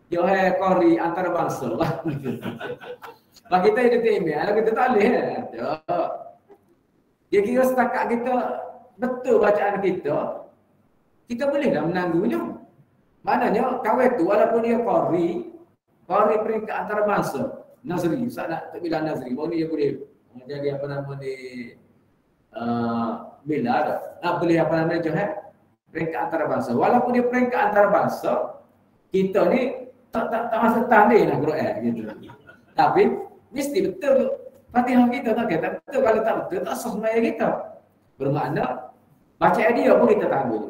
Johor Kori antarabangsa. Bagi kita itu timim, kalau kita tak boleh. Dia kira setakat kita betul bacaan kita bolehlah menanggungnya. Maknanya kawin tu walaupun dia Kori peringkat antarabangsa. Nazri, Ustaz nak bilang Nazri, baru ni dia boleh jadi apa nama ni bila ada. Boleh apa namanya Johor peringkat antarabangsa. Walaupun dia peringkat antarabangsa, kita ni tak masuk tanding nak Quran gitu. Tapi mesti betul Fatihah kita tak kata betul. Kalau tak betul tak sah sembahyang kita. Bermakna bacaan dia pun kita tanggung.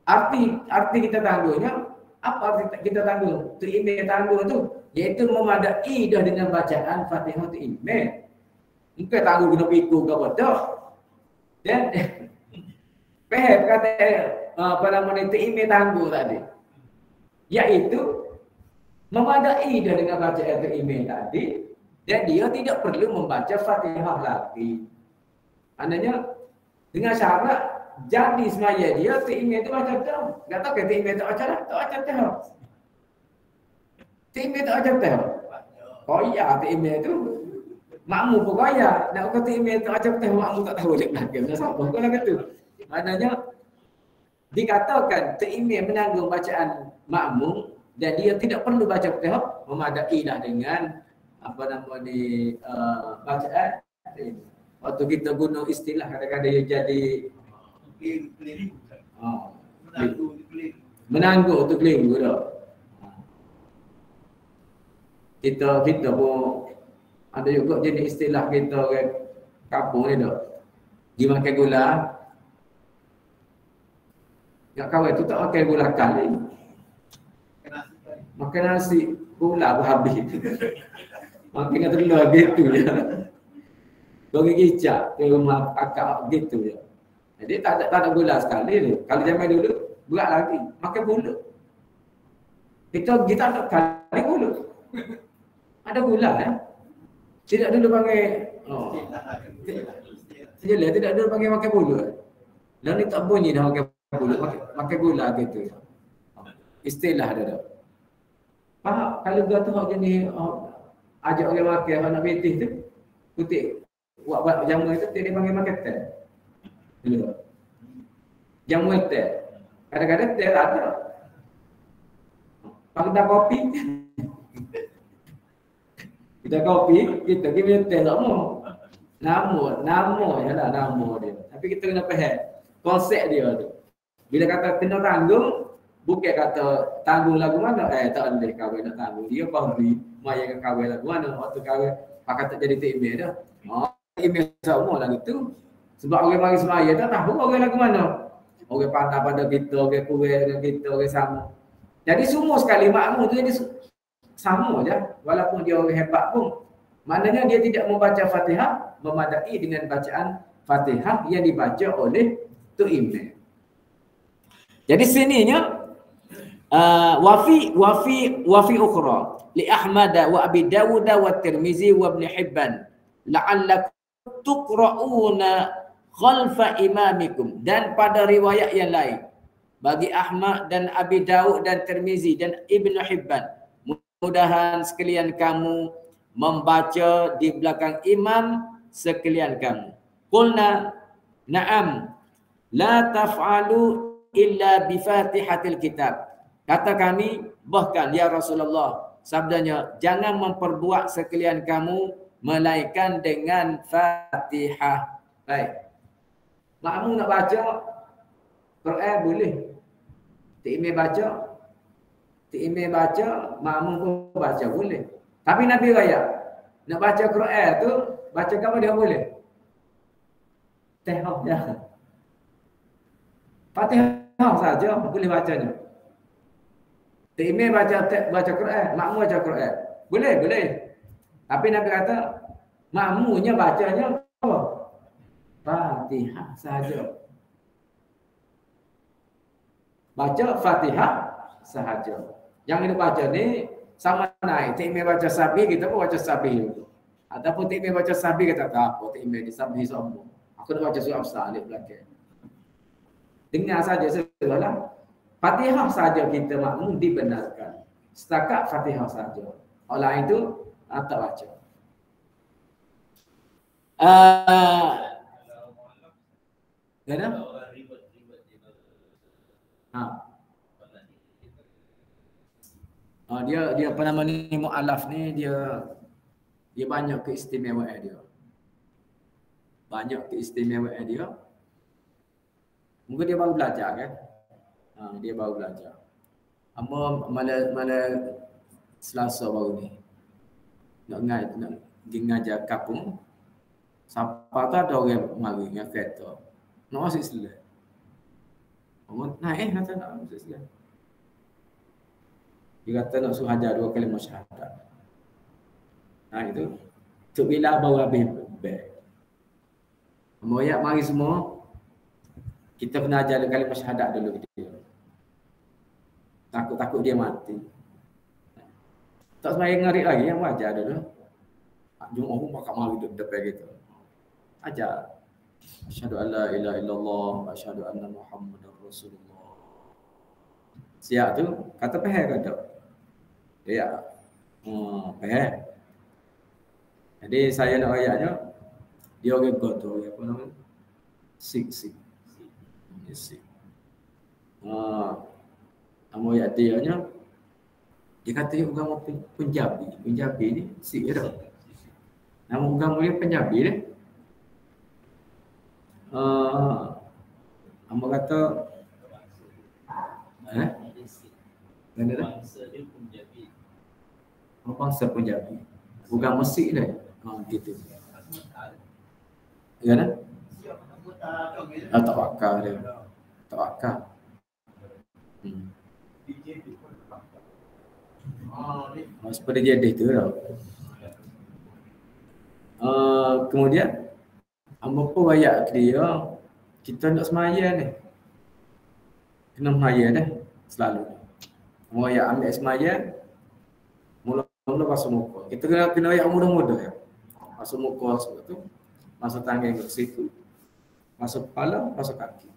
Arti kita tanggungnya apa arti kita tanggung? Tu email tanggung tu iaitu memadai dah dengan bacaan Fatihah tu email. Mungkin tanggung kena pikul ke apa dah. Dan faham kata apa nama ni tu email tanggung tadi. Iaitu memadai dah dengan bacaan tu email tadi. Dan dia tidak perlu membaca Fatihah lagi. Maknanya dengan syarat jadi semaya dia email itu baca dah. Tak tahu kata email tak baca dah. Tak baca dah. Email tak baca dah. Koyak email itu. Makmum pun koyak. Nak kata email tak baca dah. Makmum tak tahu dia belakang. Siapa kau nak kata. Maknanya dikatakan email menanggung bacaan makmum dan dia tidak perlu baca Fatihah, memadai dah dengan apa nama ni bacaan. Waktu kita guna istilah kadang-kadang dia jadi menanggung tu keliru dah. Kita pun ada juga jenis istilah kita orang kampung ni dah. Dia makan gula. Nak kawan tu tak makan gula kali. Makan nasi gula pun habis. Makan dengan telur gitu je. Bagi kicap ke rumah akak gitu je. Jadi tak ada gula sekali ni. Kalau zaman dulu berat lagi, makan gula. Kita ada kali gula. Ada gula Tidak dulu panggil tidak dulu panggil makan gula. Lalu ni tak bunyi dah makan gula, makan gula gitu. Istilah dia dah. Faham? Kalau dia tu jenis ajak orang makan anak betis tu putih buat jamu itu dia panggil makan teh. Dulu. Jamu teh. Kadang-kadang teh tak ada. Pakai kopi. Kita kopi, kita give teh tak mau. Nama yalah nama dia. Tapi kita kena faham konsep dia tu. Bila kata kena tanggung, bukan kata tanggung lagu mana, tak boleh kahwin nak tanggung. Dia bahari mayakan kahwin lagu mana, waktu kahwin pakai tak jadi email dah. Email semua lagu tu. Sebab orang mari semaya tak tahu orang lagu mana. Orang pandai pada kita, orang kurang dengan kita, orang sama. Jadi semua sekali makmum tu jadi sama je. Walaupun dia orang hebat pun. Maknanya dia tidak membaca Fatihah, memadai dengan bacaan Fatihah yang dibaca oleh tu email. Jadi sininya Wafi ukhra li Ahmad wa Abi Dawud wa Tirmizi wa Ibn Hibban la'allakum tuqra'una khalfa imamikum, dan pada riwayat yang lain bagi Ahmad dan Abi Dawud dan Tirmizi dan Ibn Hibban, mudah-mudahan sekalian kamu membaca di belakang imam sekalian kamu. Qulna na'am la taf'alu illa bi Fatihatil kitab. Kata kami, bahkan ya Rasulullah, sabdanya, jangan memperbuat sekalian kamu melainkan dengan Fatihah. Baik. Makmum nak baca Quran boleh. Tik imam baca, makmum pun baca boleh. Tapi Nabi raya nak baca Quran tu, baca kamu dia boleh. Tengok je. Fatihah saja boleh bacanya. Tik imam baca Quran, makmum baca Quran. Boleh. Tapi Nabi kata makmumnya bacanya apa? Fatihah saja. Baca Fatihah sahaja. Yang ini baca ni sama naik. Tik imam baca sabi, kita pun baca sabi juga. Ataupun tik imam baca sabi, kita tak apa. Tik imam ni sabi sombong. Aku dah baca surah Al-Salib belakang. Dengar saja sudahlah. Fatihah saja kita makmum dibenarkan. Setakat Fatihah saja. Oleh itu tak baca. Kenapa? Dia apa nama ni, mu'alaf ni, dia banyak keistimewaan dia. Banyak keistimewaan dia. Mungkin dia baru belajar kan? Dia baru belajar. Malah Selasa baru ni. Nak ngajar kapung. Siapa tu ada orang mari dengan kereta. Nak masuk Islam. Orang naik kata nak masuk Islam. Dia kata nak suruh ajar 2 kalimah syahadat. Itu. Tuk bila baru habis baik. Moyak mari semua. Kita kena ajar kalimah syahadat dulu dia. Takut-takut dia mati. Tak sembahyang ngarik lagi yang ajar dulu. Jom orang pakai mari depan kita. Ajar. Asyhadu an la ilaha illallah wa asyhadu anna Muhammadar Rasulullah. Siap tu kata pahal ke tak? Ya. Pahal. Jadi saya nak ayatnya dia orang goto apa nama? Sik. Amo ayat dia kata dia agama Punjabi. Punjabi ni sik dah. Nama agama dia Punjabi ni. Amo kata mana dah? Bangsa Punjabi. Bukan Mesir dah. Gitu. Ya dah? Tawakal dia. Tawakal. Seperti jadi tu lah. Kemudian apa pun ayat dia, kita nak semaya ni. Kena semaya dah selalu. Mau ayat ambil semaya, mula-mula basuh muka. Kita kena ayat mudah-mudah. Basuh muka sebab tu, basuh tangan ke situ, basuh kepala, basuh kaki.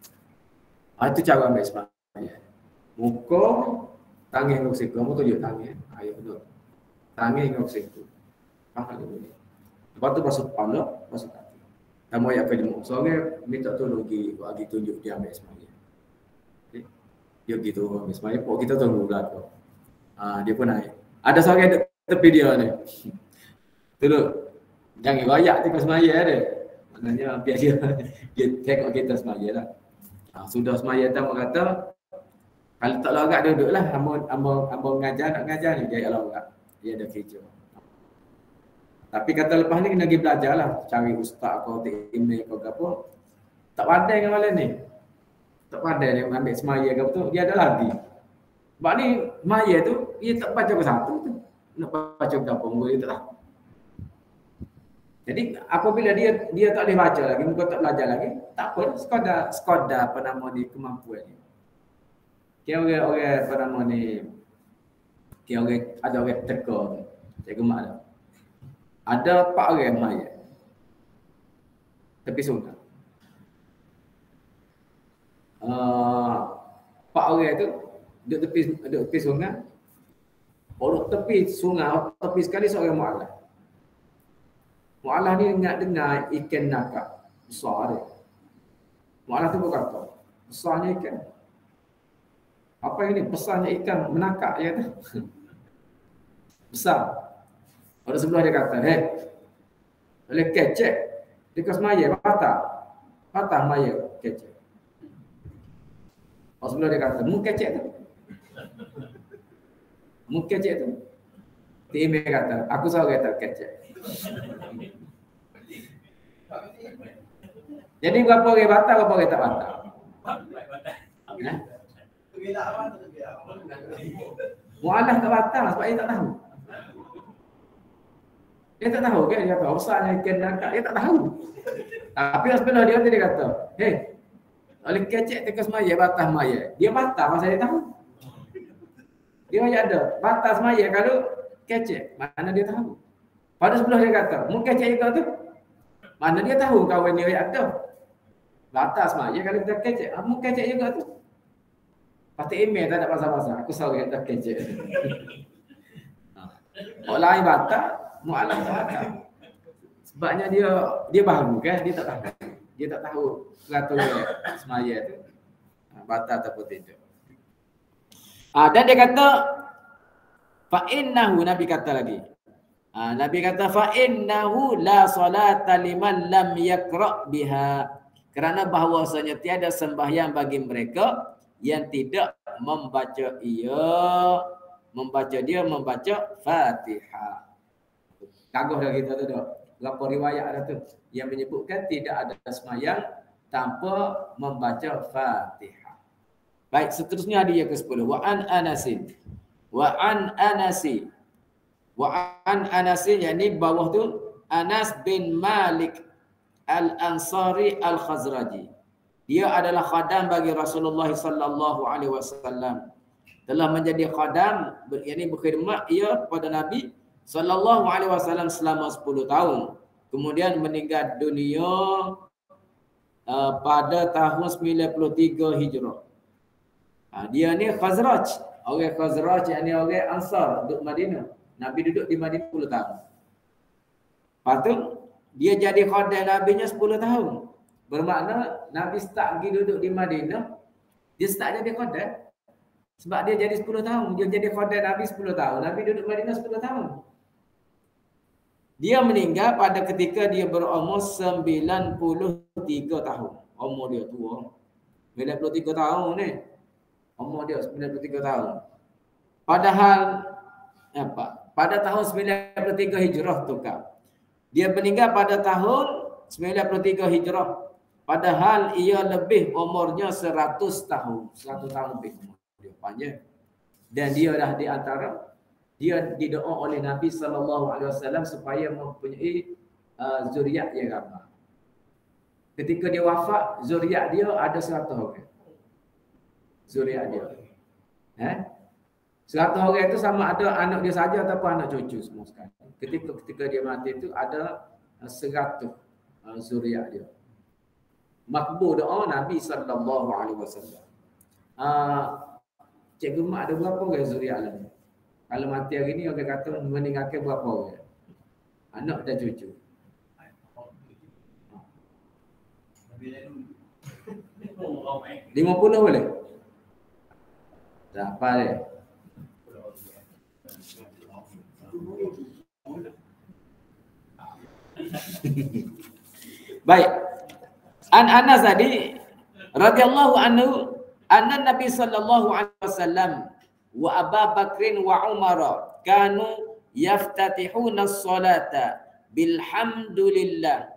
Itu cara ambil semaya. Muka, tangan ke situ. Kamu tunjuk tangan. Ayo duduk. Tangan ke situ. Faham ni. Lepas tu basuh kepala, basuh kaki. Kamu ayat kejemuk. Seorang minta tolong bagi tunjuk dia ambil semaya. Okay. Dia gitu ambil semaya. Pok kita tunggu belakang. Dia pun naik. Ada seorang dekat tepi dia ni. Duduk. Jangan rayak tu ke semaya dia. Maknanya biar dia tengok kita semaya lah. Sudah semaya tahu kata, kalau tak lorak duduklah. Ambo nak ngajar ni dia lorak. Dia ada kerja. Tapi kata lepas ni kena pergi belajar lah. Cari ustaz kau, email kau ke apa. Tak pandai dengan malam ni. Tak pandai dia ambil semaya ke apa. Dia ada lagi. Sebab ni semaya tu, dia tak baca ke satu tu. Nak baca ke apa, dia tak tahu. Jadi apabila dia tak boleh baca lagi, muka tak belajar lagi, tak apa. Sekadar apa nama ni, kemampuan ni. Kira orang apa nama ni, kira orang ada orang teka tu. Cikgu mak ada. Ada 4 orang mayat. Tepi sungai. 4 orang tu duduk tepi sungai. Orang tepi sungai, tepi sekali seorang mu'alaf. Mu'alaf ni ingat dengar ikan nakak besar dia. Mu'alaf tu berkata, besarnya ikan. Apa ini? Besarnya ikan menakak je tu. Besar. Orang sebelah dia kata, boleh kecek. Dia semaya, patah maya kecek. Orang sebelah dia kata, mu kecek tu. Mu kecek tu. Timnya kata, aku seorang kata kecek. Jadi berapa orang batal, berapa orang tak batal? Mu'alaf tak batal sebab dia tak tahu. Dia tak tahu kan, dia kata, besarnya ikan nakak, dia tak tahu. Tapi sebelah dia kata, oleh kecek tekas maya, batas maya. Dia batal masa dia tahu. Dia macam ada, batas maya kalau kecek, mana dia tahu. Pada sebelah dia kata, mu kecek juga tu. Mana dia tahu kawan dia ada. Batas maya kalau kita kecek, mu kecek juga tu. Pasti email tak ada pasal-pasal. Aku sorry tak kecek. Orang lain batal, mu'alaf tak batal. Sebabnya dia baru kan, dia tak tahu. Dia tak tahu peraturan semaya tu batal ataupun tidak. Dan dia kata fa innahu, Nabi kata lagi. Nabi kata fa innahu la salata liman lam yaqra biha. Kerana bahawasanya tiada sembahyang bagi mereka yang tidak membaca Fatihah. Kaguh dah kita tu dah. Berapa riwayat ada tu yang menyebutkan tidak ada sembahyang tanpa membaca Fatihah. Baik, seterusnya ada yang ke-10. Wa an Anasi, yakni bawah tu Anas bin Malik Al-Ansari Al-Khazraji. Dia adalah khadam bagi Rasulullah sallallahu alaihi wasallam. Telah menjadi khadam, yakni berkhidmat ia kepada Nabi sallallahu alaihi wasallam selama 10 tahun. Kemudian meninggal dunia pada tahun 93 Hijrah. Dia ni Khazraj. Orang Khazraj yakni orang Ansar duduk Madinah. Nabi duduk di Madinah 10 tahun. Lepas tu dia jadi khadam Nabi-nya 10 tahun. Bermakna Nabi start pergi duduk di Madinah, dia start jadi khadam. Sebab dia jadi 10 tahun. Dia jadi khadam Nabi 10 tahun. Nabi duduk Madinah 10 tahun. Dia meninggal pada ketika dia berumur 93 tahun. Umur dia tua. 93 tahun ni. Umur dia 93 tahun. Padahal pada tahun 93 Hijrah tukar. Dia meninggal pada tahun 93 Hijrah. Padahal ia lebih umurnya 100 tahun. 100 tahun lebih umur dia panjang. Dan dia dah di antara, dia didoa oleh Nabi SAW supaya mempunyai zuriat yang ramai. Ketika dia wafat, zuriat dia ada 100 orang. Zuriat dia. 100 orang itu sama ada anak dia saja ataupun anak cucu semua sekali. Ketika dia mati itu ada 100 zuriat dia. Makbul doa Nabi sallallahu alaihi wasallam. Cikgu mak ada berapa orang zuriat lagi? Kalau mati hari ni orang kata meninggalkan berapa orang? Anak dan cucu. 50 boleh? Tak apa dia. Baik. Anas tadi radhiyallahu anhu anna Nabi sallallahu alaihi wasallam wa Abu Bakrin wa Umar kanu yaftatihuna as-salata bilhamdulillahi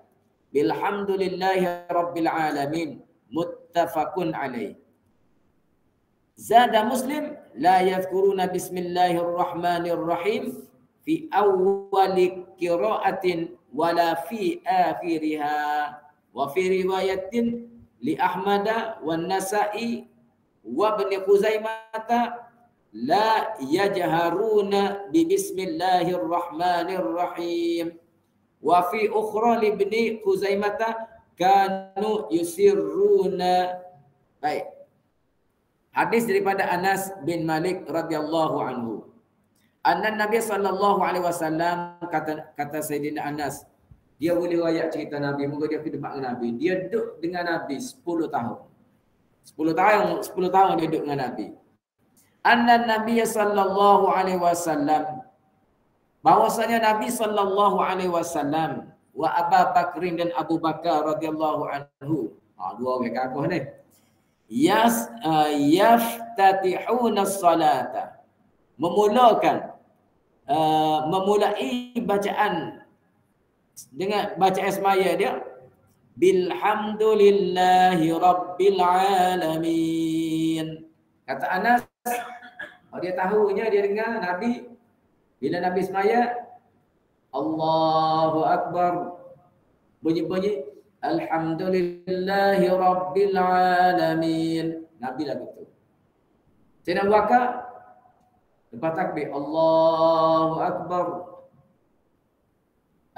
rabbil alamin muttafaqun alaih. Zada Muslim la yadhkuruna bismillahirrahmanirrahim fi awwali qira'atin wala fi akhiriha. Wa fi riwayatin li Ahmad wa Nasa'i wa ibn Khuzaimah la yajharuna bi bismillahirrahmanirrahim. Wa fi ukhra li ibn Khuzaimah kanu yusirruna. Baik. Hadis daripada Anas bin Malik radhiyallahu anhu. Anna Nabi sallallahu alaihi wasallam, kata Sayyidina Anas, dia boleh riwayat cerita Nabi, moga dia khidmat dengan Nabi. Dia duduk dengan Nabi 10 tahun. 10 tahun dia duduk dengan Nabi. Anna Nabi sallallahu alaihi wasallam, bahwasanya Nabi sallallahu alaihi wasallam wa Abu Bakrin dan Abu Bakar radhiyallahu anhu. Dua orang kakuh ni. Yaftatihuna as-salata. Memulai bacaan dengan bacaan semaya dia bilhamdulillahi rabbil alamin. Kata Anas, dia tahunya, dia dengar Nabi bila Nabi semaya Allahu akbar, bunyi-bunyi alhamdulillahi rabbil alamin. Nabi lagu tu. Sayyidina Abu Bakar lepas takbir Allahu akbar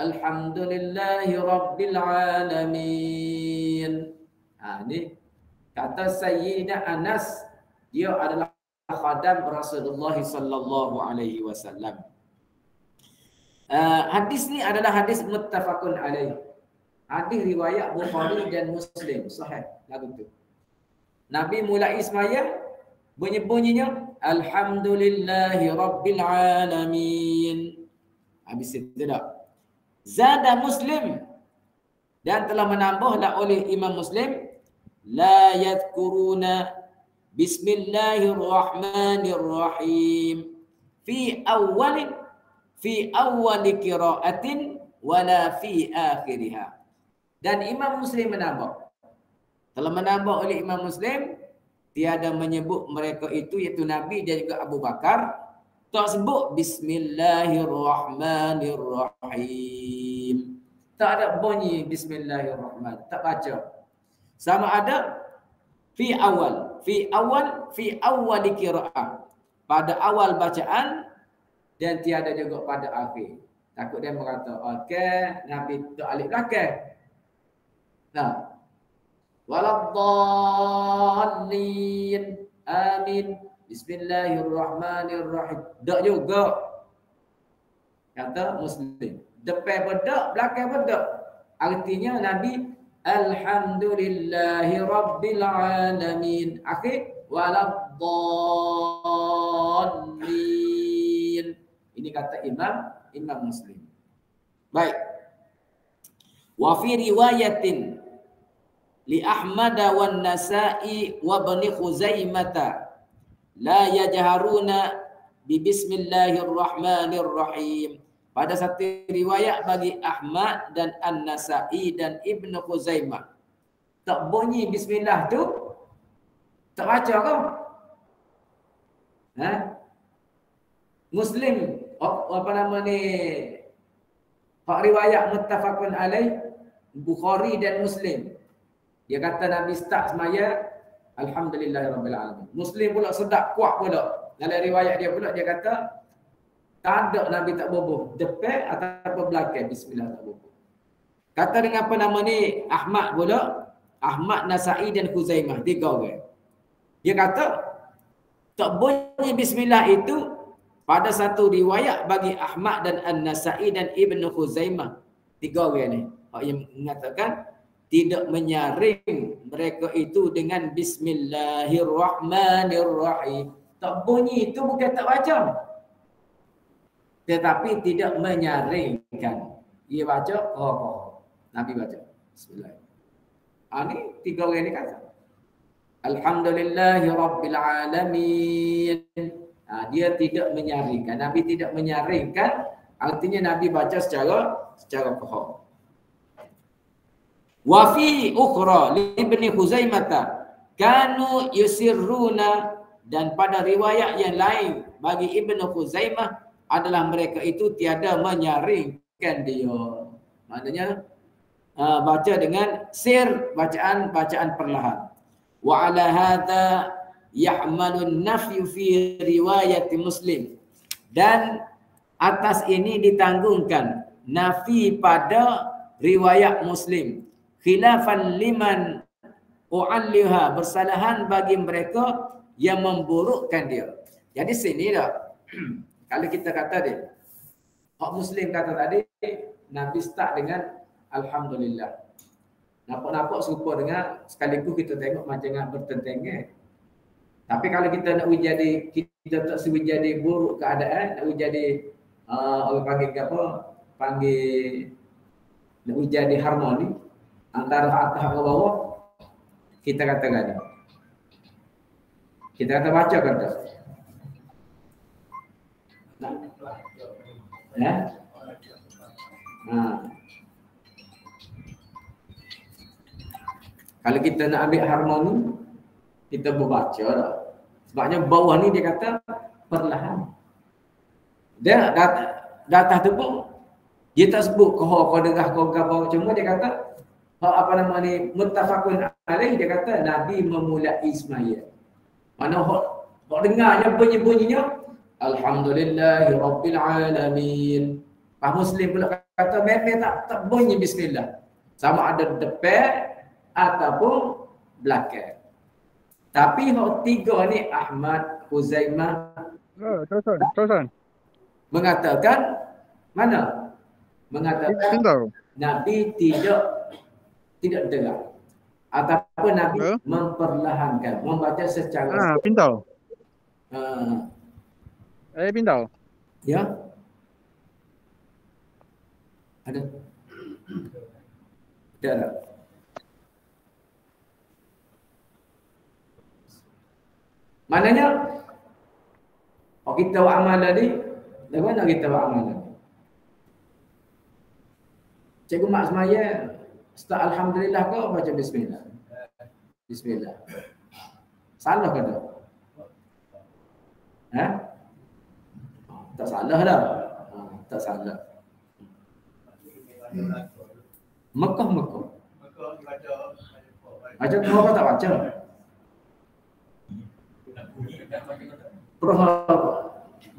alhamdulillahi rabbil alamin. Ni kata Sayyidina Anas, dia adalah khadam Rasulullah sallallahu alaihi wasallam. Hadis ni adalah hadis muttafaqun alaih. Hadis riwayat Bukhari dan Muslim, sahih lagu tu. Nabi mulai semaya bunyi-bunyinya alhamdulillahi rabbil alamin. Habis itu dah. Zada Muslim, dan telah menambahlah oleh Imam Muslim, la yadhkuruna bismillahirrahmanirrahim fi awwali qiraatin wala fi akhiriha. Dan Imam Muslim telah menambah oleh Imam Muslim, tiada menyebut mereka itu, iaitu Nabi dan juga Abu Bakar, tak sebut bismillahirrahmanirrahim. Tak ada bunyi bismillahirrahmanirrahim, tak baca. Sama ada fi awal qiraah, pada awal bacaan, dan tiada juga pada akhir. Takut dia berkata, okey, Nabi tak alif belakang. Nah, waladdallin, amin, bismillahirrahmanirrahim. Tak juga. Kata Muslim. Depan bedak, belakang bedak. Artinya Nabi alhamdulillahi rabbil alamin. Akhir waladdallin. Ini kata Imam Muslim. Baik. Wa fi riwayatin li Ahmad wan Nasa'i wa Ibn Khuzaimah la yajharuna bi bismillahirrahmanirrahim. Pada satu riwayat bagi Ahmad dan An-Nasa'i dan Ibn Khuzaimah, tak bunyi bismillah tu, tak baca kau. Muslim, apa nama ni, hak riwayat muttafaqun alaih, Bukhari dan Muslim. Dia kata Nabi start semaya alhamdulillahirabbil alamin. Muslim pula sedap kuat pula. Dalam riwayat dia pula dia kata tak ada Nabi tak boboh depan ataupun belakang bismillah tak boboh. Kata dengan apa nama ni Ahmad pula, Ahmad, Nasa'i dan Khuzaimah, tiga orang. Dia kata tak bunyi bismillah itu pada satu riwayat bagi Ahmad dan An-Nasa'i dan Ibn Khuzaimah. Tiga orang ni yang mengatakan tidak menyaring mereka itu dengan bismillahirrahmanirrahim. Tak bunyi itu bukan tak baca, tetapi tidak menyaringkan. Dia baca, Nabi baca bismillah. Ini tiga orang ni kata alhamdulillahirabbil alamin. Dia tidak menyaringkan. Nabi tidak menyaringkan, artinya Nabi baca secara faham. Wa fi ukhra li Ibn Khuzaimah kanu yusirruna, dan pada riwayat yang lain bagi Ibn Khuzaimah adalah mereka itu tiada menyaringkan dia. Maknanya baca dengan sir, bacaan perlahan. Wa ala hadza yahmalun nafyu fi riwayat Muslim. Dan atas ini ditanggungkan nafi pada riwayat Muslim. Khilafan liman u'alliha, bersalahan bagi mereka yang memburukkan dia. Jadi sini dah. Kalau kita kata dia, hak Muslim kata tadi, Nabi start dengan Alhamdulillah. Nampak-nampak serupa dengan sekaligus kita tengok macam nak bertentangan. Tapi kalau kita nak jadi, kita tak suruh jadi buruk keadaan, nak jadi orang panggil apa? Panggil nak jadi harmoni antara atas dan bawah, kita katakan. Kita kata baca kata. Ya? Kalau kita nak ambil harmoni, kita berbaca dah. Sebabnya bawah ni dia kata perlahan. Dia datang tu pun dia tak sebut kau derah kau apa, cuma dia kata apa nama ni muttafaqun alaih, dia kata Nabi memulai Ismail. Mana hok dengarnya bunyi-bunyinya Alhamdulillahi Rabbil Alamin. Pak Muslim pula kata memang tak bunyi bismillah. Sama ada depan ataupun belakang. Tapi hok tiga ni Ahmad, Huzaimah, Terus. mengatakan mana? Mengatakan Nabi tidak dengar. Ataupun Nabi memperlahankan, membaca secara pintau. Pintau. Ya. Ada. Ada. Maknanya kita buat amal tadi, bagaimana kita buat amal tadi? Cikgu mak semaya start Alhamdulillah kau baca Bismillah. Bismillah. Salah ke tak? Tak salah dah. Tak salah. Mekah. Baca kau tak baca?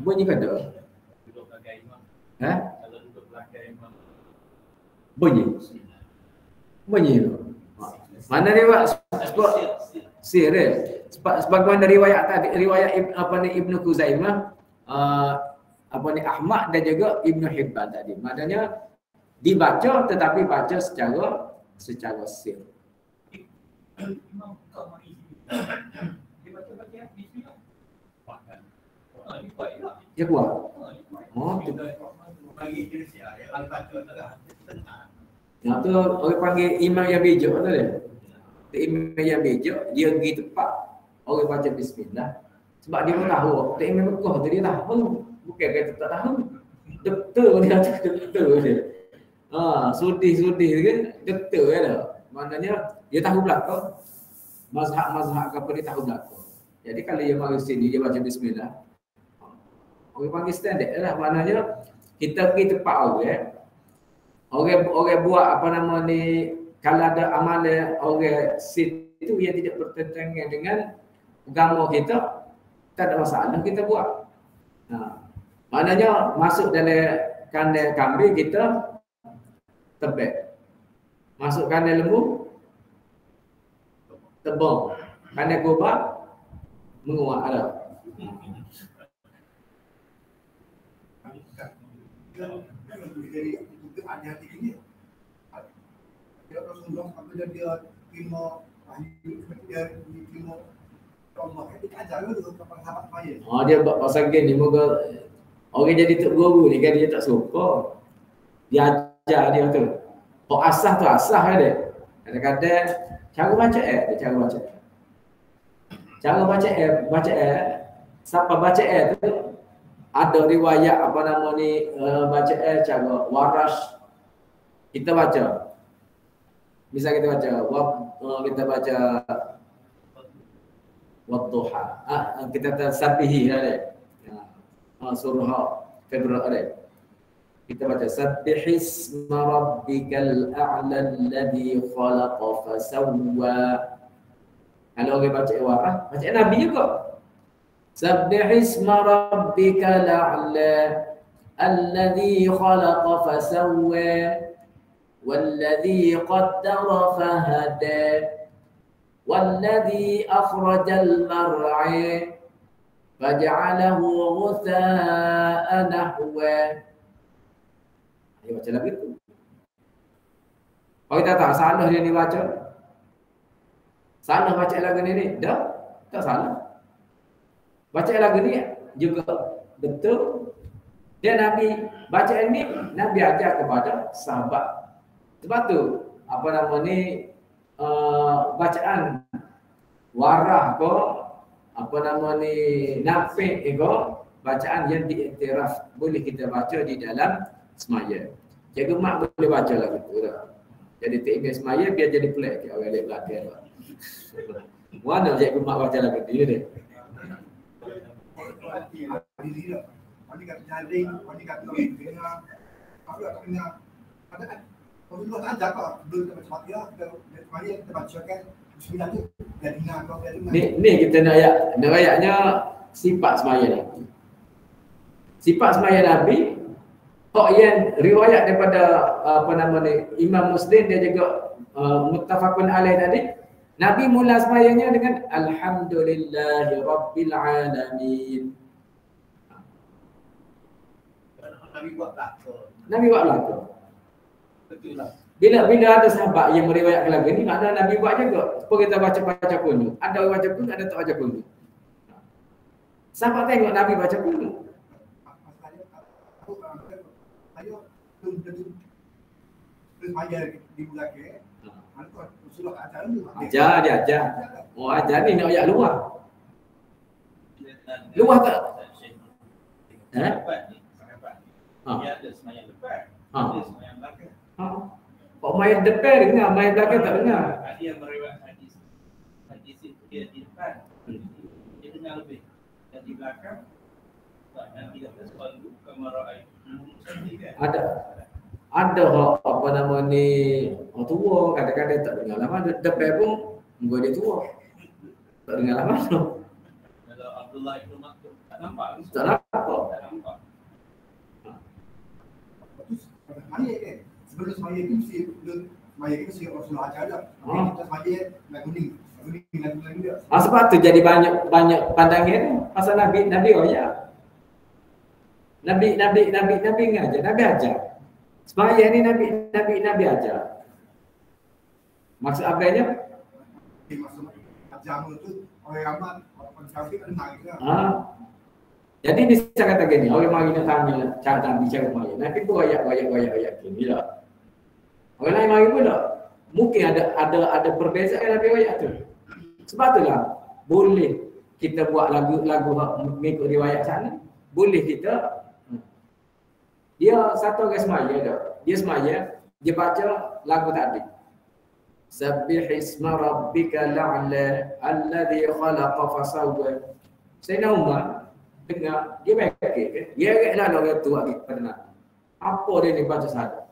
Bunyi kata? Bunyi. Mana riwayat sir sebagaimana riwayat tadi, riwayat Ibnu Khuzaimah, Ahmad dan juga Ibnu Hibban tadi. Maknanya dibaca tetapi baca secara sir. Ya kuat. Nah tu orang panggil imam yang bijak tu dia. Imam yang bijak dia pergi tepat orang baca bismillah. Sebab dia pun tahu. Tak imam Mekah tu dia tahu. Bukan kata tak tahu. Betul dia betul dia. Sudi kan betul dia. Maknanya dia tahu belakang. Mazhab apa dia tahu belakang. Jadi kalau dia mari sini dia baca bismillah. Orang panggil standard lah. Maknanya kita pergi tempat orang buat apa nama ni, kalau ada amalan orang situ yang tidak bertentangan dengan agama kita, tak ada masalah kita buat. Maknanya masuk dalam kandang kambing kita tebak. Masuk kandang lembu tebang. Kandang gobak menguat ada. Hati-hati ini. Dia Rasulullah apabila dia terima wahyu, dia terima Allah, dia ajar dulu kepada sahabat saya. Dia buat pasal gini, moga orang jadi tok guru ni kan dia tak suka. Dia ajar dia tu. Kok asah tu asah dia. Kadang-kadang cara baca dia cara baca. Cara baca siapa baca tu ada riwayat apa nama ni baca cara waras. Kita baca. Misal kita baca wadduha. Kita tasbihi ada. Surah kedua ada. Kita baca sabbihisma rabbikal a'la alladhi khalaqa fasawwa. Kalau orang baca warah, baca Nabi juga. Sabbihisma rabbika la'la alladhi khalaqa fasawwa walladhi qaddara fahada walladhi akhrajal mar'a faj'alahu ghutha'an nahwa. Dia baca lagi tu. Kalau kita tak salah dia ni baca. Salah baca lagu ni. Dah, tak salah. Baca lagu ni juga betul. Dia Nabi baca ni, Nabi ajar kepada sahabat. Sebab tu apa nama ni bacaan warah ko, apa nama ni nafik ko, bacaan yang diiktiraf boleh kita baca di dalam semaya. Cikgu mak boleh baca lagu tu dah. Jadi tak ingat semaya biar jadi pelik orang lihat belakang. Mana cikgu mak baca lagu tu dia. Oni kat jaring, oni kat dengar. Aku tak dengar. Ada kalau tak ada kok, belum tempat dia, kita bacakan bismillah tu. Dia dengar kau dia dengar. Ni kita nak ayatnya sifat semaya Nabi. Sifat semaya Nabi kok yang riwayat daripada apa nama ni Imam Muslim dia juga muttafaqun alaih tadi. Nabi mula semayanya dengan alhamdulillahi rabbil alamin. Nabi buat belaka. Nabi buat belaka. Betul lah. Bila ada sahabat yang meriwayatkan lagu ni, maknanya Nabi buat juga. Supaya kita baca kunut. Ada orang baca kunut, ada tak baca kunut. Sahabat tengok Nabi baca kunut. Saya terus maya di bulan ke. Mana usul ajar dulu. Ajar dia ajar. Oh ajar ni nak ayat luar. Luar tak? Dia ada semayang depan, ada semayang belakang. Kok main depan dengar, main belakang tak dengar. Ada yang meriwayat hadis itu dia di depan, dia dengar lebih. Dan di belakang, Nabi kata selalu kamarai. Ada apa nama ni orang tua kadang-kadang tak dengar lama depan pun gua dia tua. Tak dengar lama tu. Kalau Abdullah ibn Maktum tak nampak. Tak nampak. Tak nampak. Mana ke? Sebelum semaya itu mesti semaya itu mesti Rasulullah ajar dah. Kita semaya lagu ni dia. Sebab tu jadi banyak pandangan pasal Nabi royak. Nabi ngajar, Nabi ajar. Semaya ni Nabi ajar. Maksud abainya? Maksud ajar tu orang ramai orang kafir kenal ke? Jadi bisa kata gini, orang mari nak tanya cara Nabi cara semaya. Nabi pun royak gini lah. Orang lain mari pula. Mungkin ada perbezaan Nabi royak tu. Sebab itulah boleh kita buat lagu mengikut riwayat sana. Boleh kita dia satu orang semaya dah. Dia semaya, dia baca lagu tadi. Sabbihisma rabbika la'la alladhi khalaqa fasawwa. Sayyidina Umar dengar, dia baik dia ingatlah orang tua lagi pada Nabi. Apa dia ni baca sadar?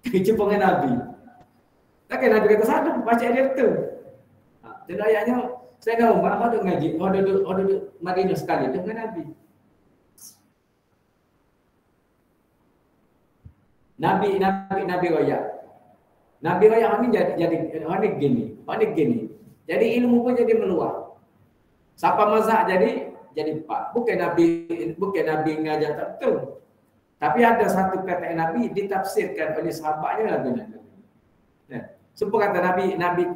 Jumpa dengan Nabi. Takkan Nabi kata sadar, baca dia betul. Dan ayatnya, Sayyidina Umar ada ngaji, ada duduk Madinah sekali dengan Nabi. Nabi royak. Nabi royak ni jadi gini. Jadi ilmu pun jadi meluas. Siapa mazhab jadi empat. Bukan Nabi ngajar tak betul. Tapi ada satu kata Nabi ditafsirkan oleh sahabatnya lagu Nabi. Nah, supaya kata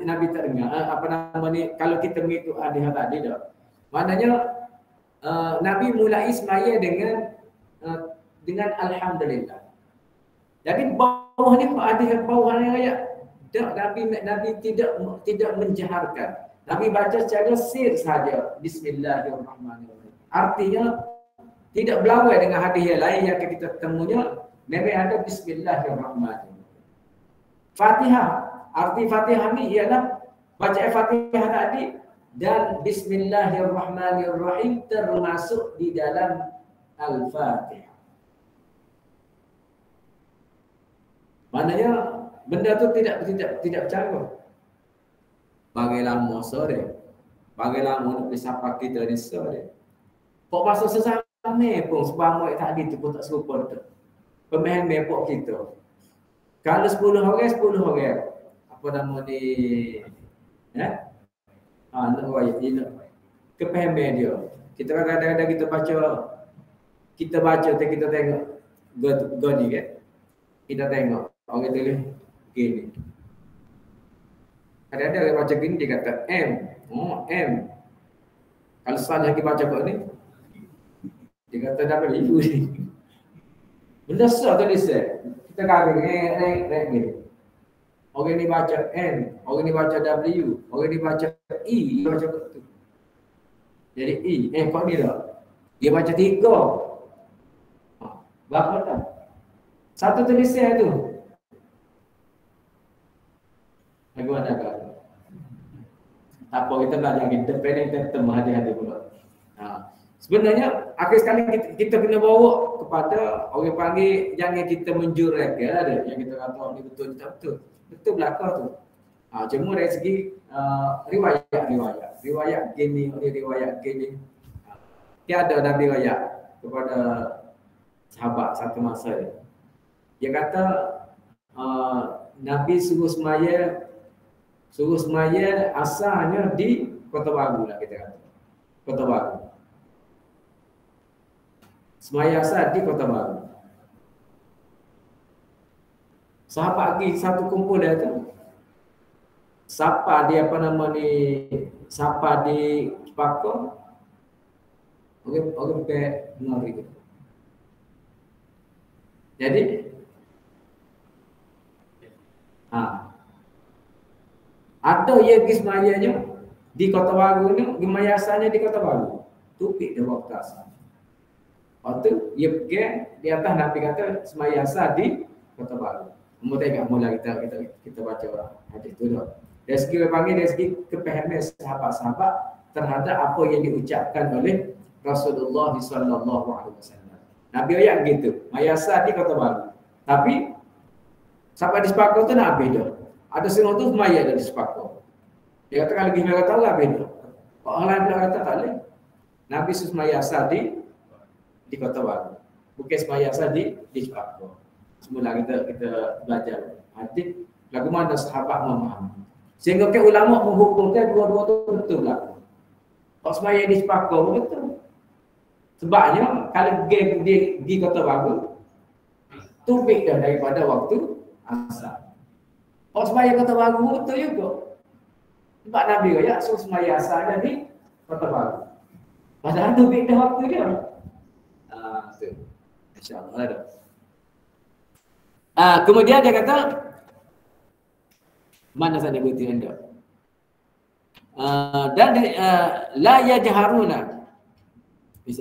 Nabi tak dengar apa nama ni kalau kita mengikut hadis tadi dah. Maknanya Nabi mulai semaya dengan alhamdulillah. Jadi bawah ni ada bawah ni ayat. Nabi tidak menjaharkan. Nabi baca secara sir saja. Bismillahirrahmanirrahim. Artinya tidak berlawan dengan hadis yang lain yang kita temunya. Memang ada Bismillahirrahmanirrahim. Fatihah. Arti Fatihah ni ialah bacaan Fatihah tadi dan Bismillahirrahmanirrahim termasuk di dalam Al-Fatihah. Maknanya benda tu tidak bercara. Bagi lama sore. Bagi lama nak bersapa kita di sore. Kok masuk sesama pun sebab muat tadi tu pun tak serupa tu. Pemain mepok kita. Kalau 10 orang. Apa nama ni? Ya? Nak royak ni. Kepahaman dia. Kita kadang-kadang kita baca kita tengok goni kan. Kita tengok orang tulis gini. Kadang-kadang orang baca gini dia kata M. Oh, M. Kalau salah lagi baca kok ni dia kata W ni. Benda susah tulis kita kagak gini. Orang ni baca N, orang ni baca W, orang ni baca E, dia baca tu. Jadi E, kok ni dah. Dia baca 3. Berapa dah? Satu tulisan tu. Lagu ada kan? Tak apa, kita belajar kita pendek kita temu hati-hati pula. Sebenarnya akhir sekali kita kena bawa kepada orang panggil jangan kita menjurek ada yang kita kata ni betul tak betul. Betul belakang tu. Cuma dari segi riwayat gini, riwayat gini. Tiada Nabi riwayat kepada sahabat satu masa dia. Dia kata Nabi suruh semaya asalnya di Kota Baru lah kita kata. Kota Baru. Semaya asal di Kota Baru. Sahabat lagi satu kumpul dia tu. Siapa dia apa nama ni? Siapa di Cepaka? Orang pakai ngari tu. Jadi ada yang semayanya di Kota Baru ni, gemayasannya di Kota Baru. Tupik dia waktu asal. Waktu dia pergi di atas Nabi kata semayasa di Kota Baru. Kamu tengok mula kita baca hadis tu dah. Dari segi panggil dari segi kepahaman sahabat-sahabat terhadap apa yang diucapkan oleh Rasulullah sallallahu alaihi wasallam. Nabi ayat gitu, mayasa di Kota Baru. Tapi sampai di Sepako tu nak habis dah. Ada setengah tu maya dah di Sepako. Dia kata kalau lagi mereka tahu habis dah. Orang lain pula kata tak boleh. Nabi mayasa di Kota Baru. Bukan mayasa di Sepako. Semula kita belajar hadis lagu mana sahabat memahami. Sehingga ke ulama menghukumkan dua-dua tu betul lah. Kalau semaya di Sepako betul. Sebabnya kalau di Kota Baru tupik dah daripada waktu asal. Kalau semaya Kota Baru betul juga. Sebab Nabi ya suruh semaya asal ada di Kota Baru. Padahal tupik dah waktu dia. Tu. Insya-Allah ada. Kemudian dia kata mana saya buti anda. Dan la yajharuna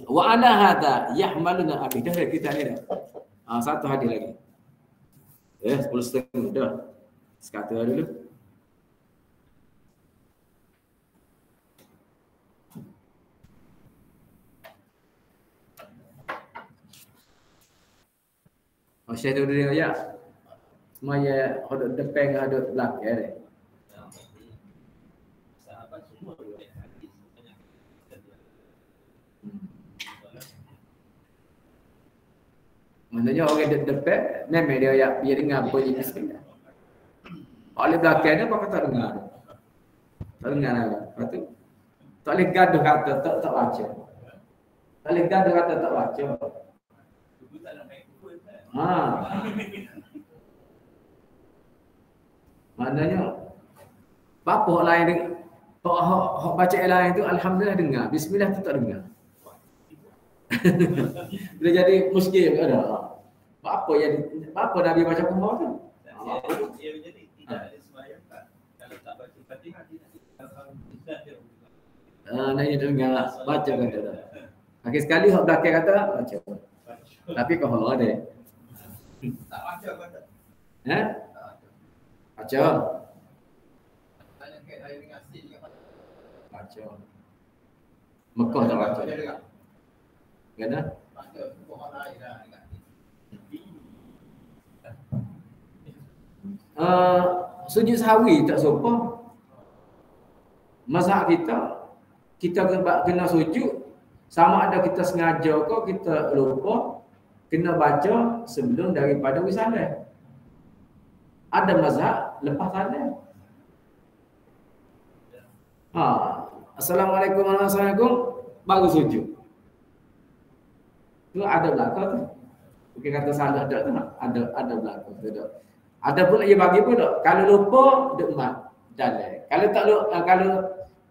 wa ala hadha yahmaluna abi dah kita ni dah. Satu hadis lagi. 10.5 dah. Sekata dulu. Saya tu dia ya. Semaya ada depan ada belakang dia. Sahabat semua boleh hadis banyak. Maksudnya orang depan memang dia dengar apa yang disebut. Oleh belakang dia apa tak dengar. Tak dengar apa. Lepas tu tak boleh gaduh kata tak baca. Tak boleh gaduh kata tak baca. Maknanya apa orang lain dengar, hok baca yang lain tu alhamdulillah dengar, bismillah tu tak dengar. Bila jadi muskil ada. Apa Nabi baca Quran tu? Dia jadi tidak ada sembahyang tak. Kalau tak baca Fatihah tidak dia. Nak dengar baca kata dah. Akhir sekali hok belakang kata baca. Tapi kau ada. Tak baca kata. Baca. Tanya kat saya dengan sin juga. Baca. Mekah tak baca. Kena? Baca pohon lain dah dekat. Sujud sahwi tak sopan. mazhab kita kena sujud sama ada kita sengaja ke kita lupa, kena baca sebelum daripada wisalah. Ada mazhab lepas salam. Assalamualaikum warahmatullahi wabarakatuh baru sujud. Tu ada belakang tu. Bukan kata salah tak tu. Ada belakang tu tak. Ada pun ia bagi pun tak. Kalau lupa duk mat jalan. Kalau tak lupa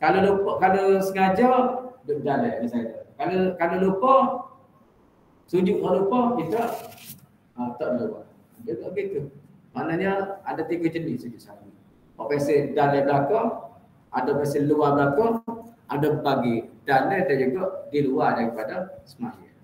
kalau lupa kalau sengaja duk jalan misalnya. Kalau lupa sujud kalau lupa kita tak lupa. Dia tak gitu. Maknanya ada 3 jenis sujud sahwi. Opsi dalam belakang, ada opsi luar belakang, ada bagi dalam dan juga di luar daripada sembahyang.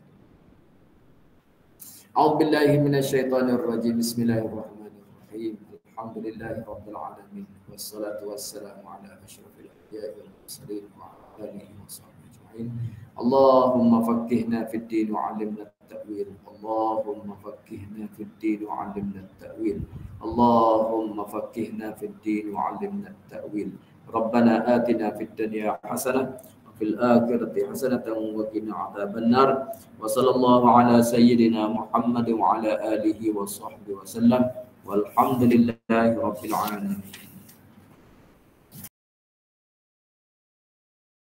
A'udzubillahi minasyaitonirrajim. Bismillahirrahmanirrahim. Alhamdulillahirabbil alamin wassalatu wassalamu ala asyrafil anbiya'i wal mursalin wa ala alihi washabbihi ajma'in. Allahumma faqqihna fid din wa 'allimna at-ta'wil. Allahumma faqqihna fid din wa 'allimna at-ta'wil. Allahumma faqqihna fid din wa 'allimna at-ta'wil. Rabbana atina fid dunya hasanah wa fil akhirati hasanatan wa qina adzaban nar. Wa sallallahu ala sayyidina Muhammad wa ala alihi wa sahbihi wa sallam. Walhamdulillahi rabbil alamin.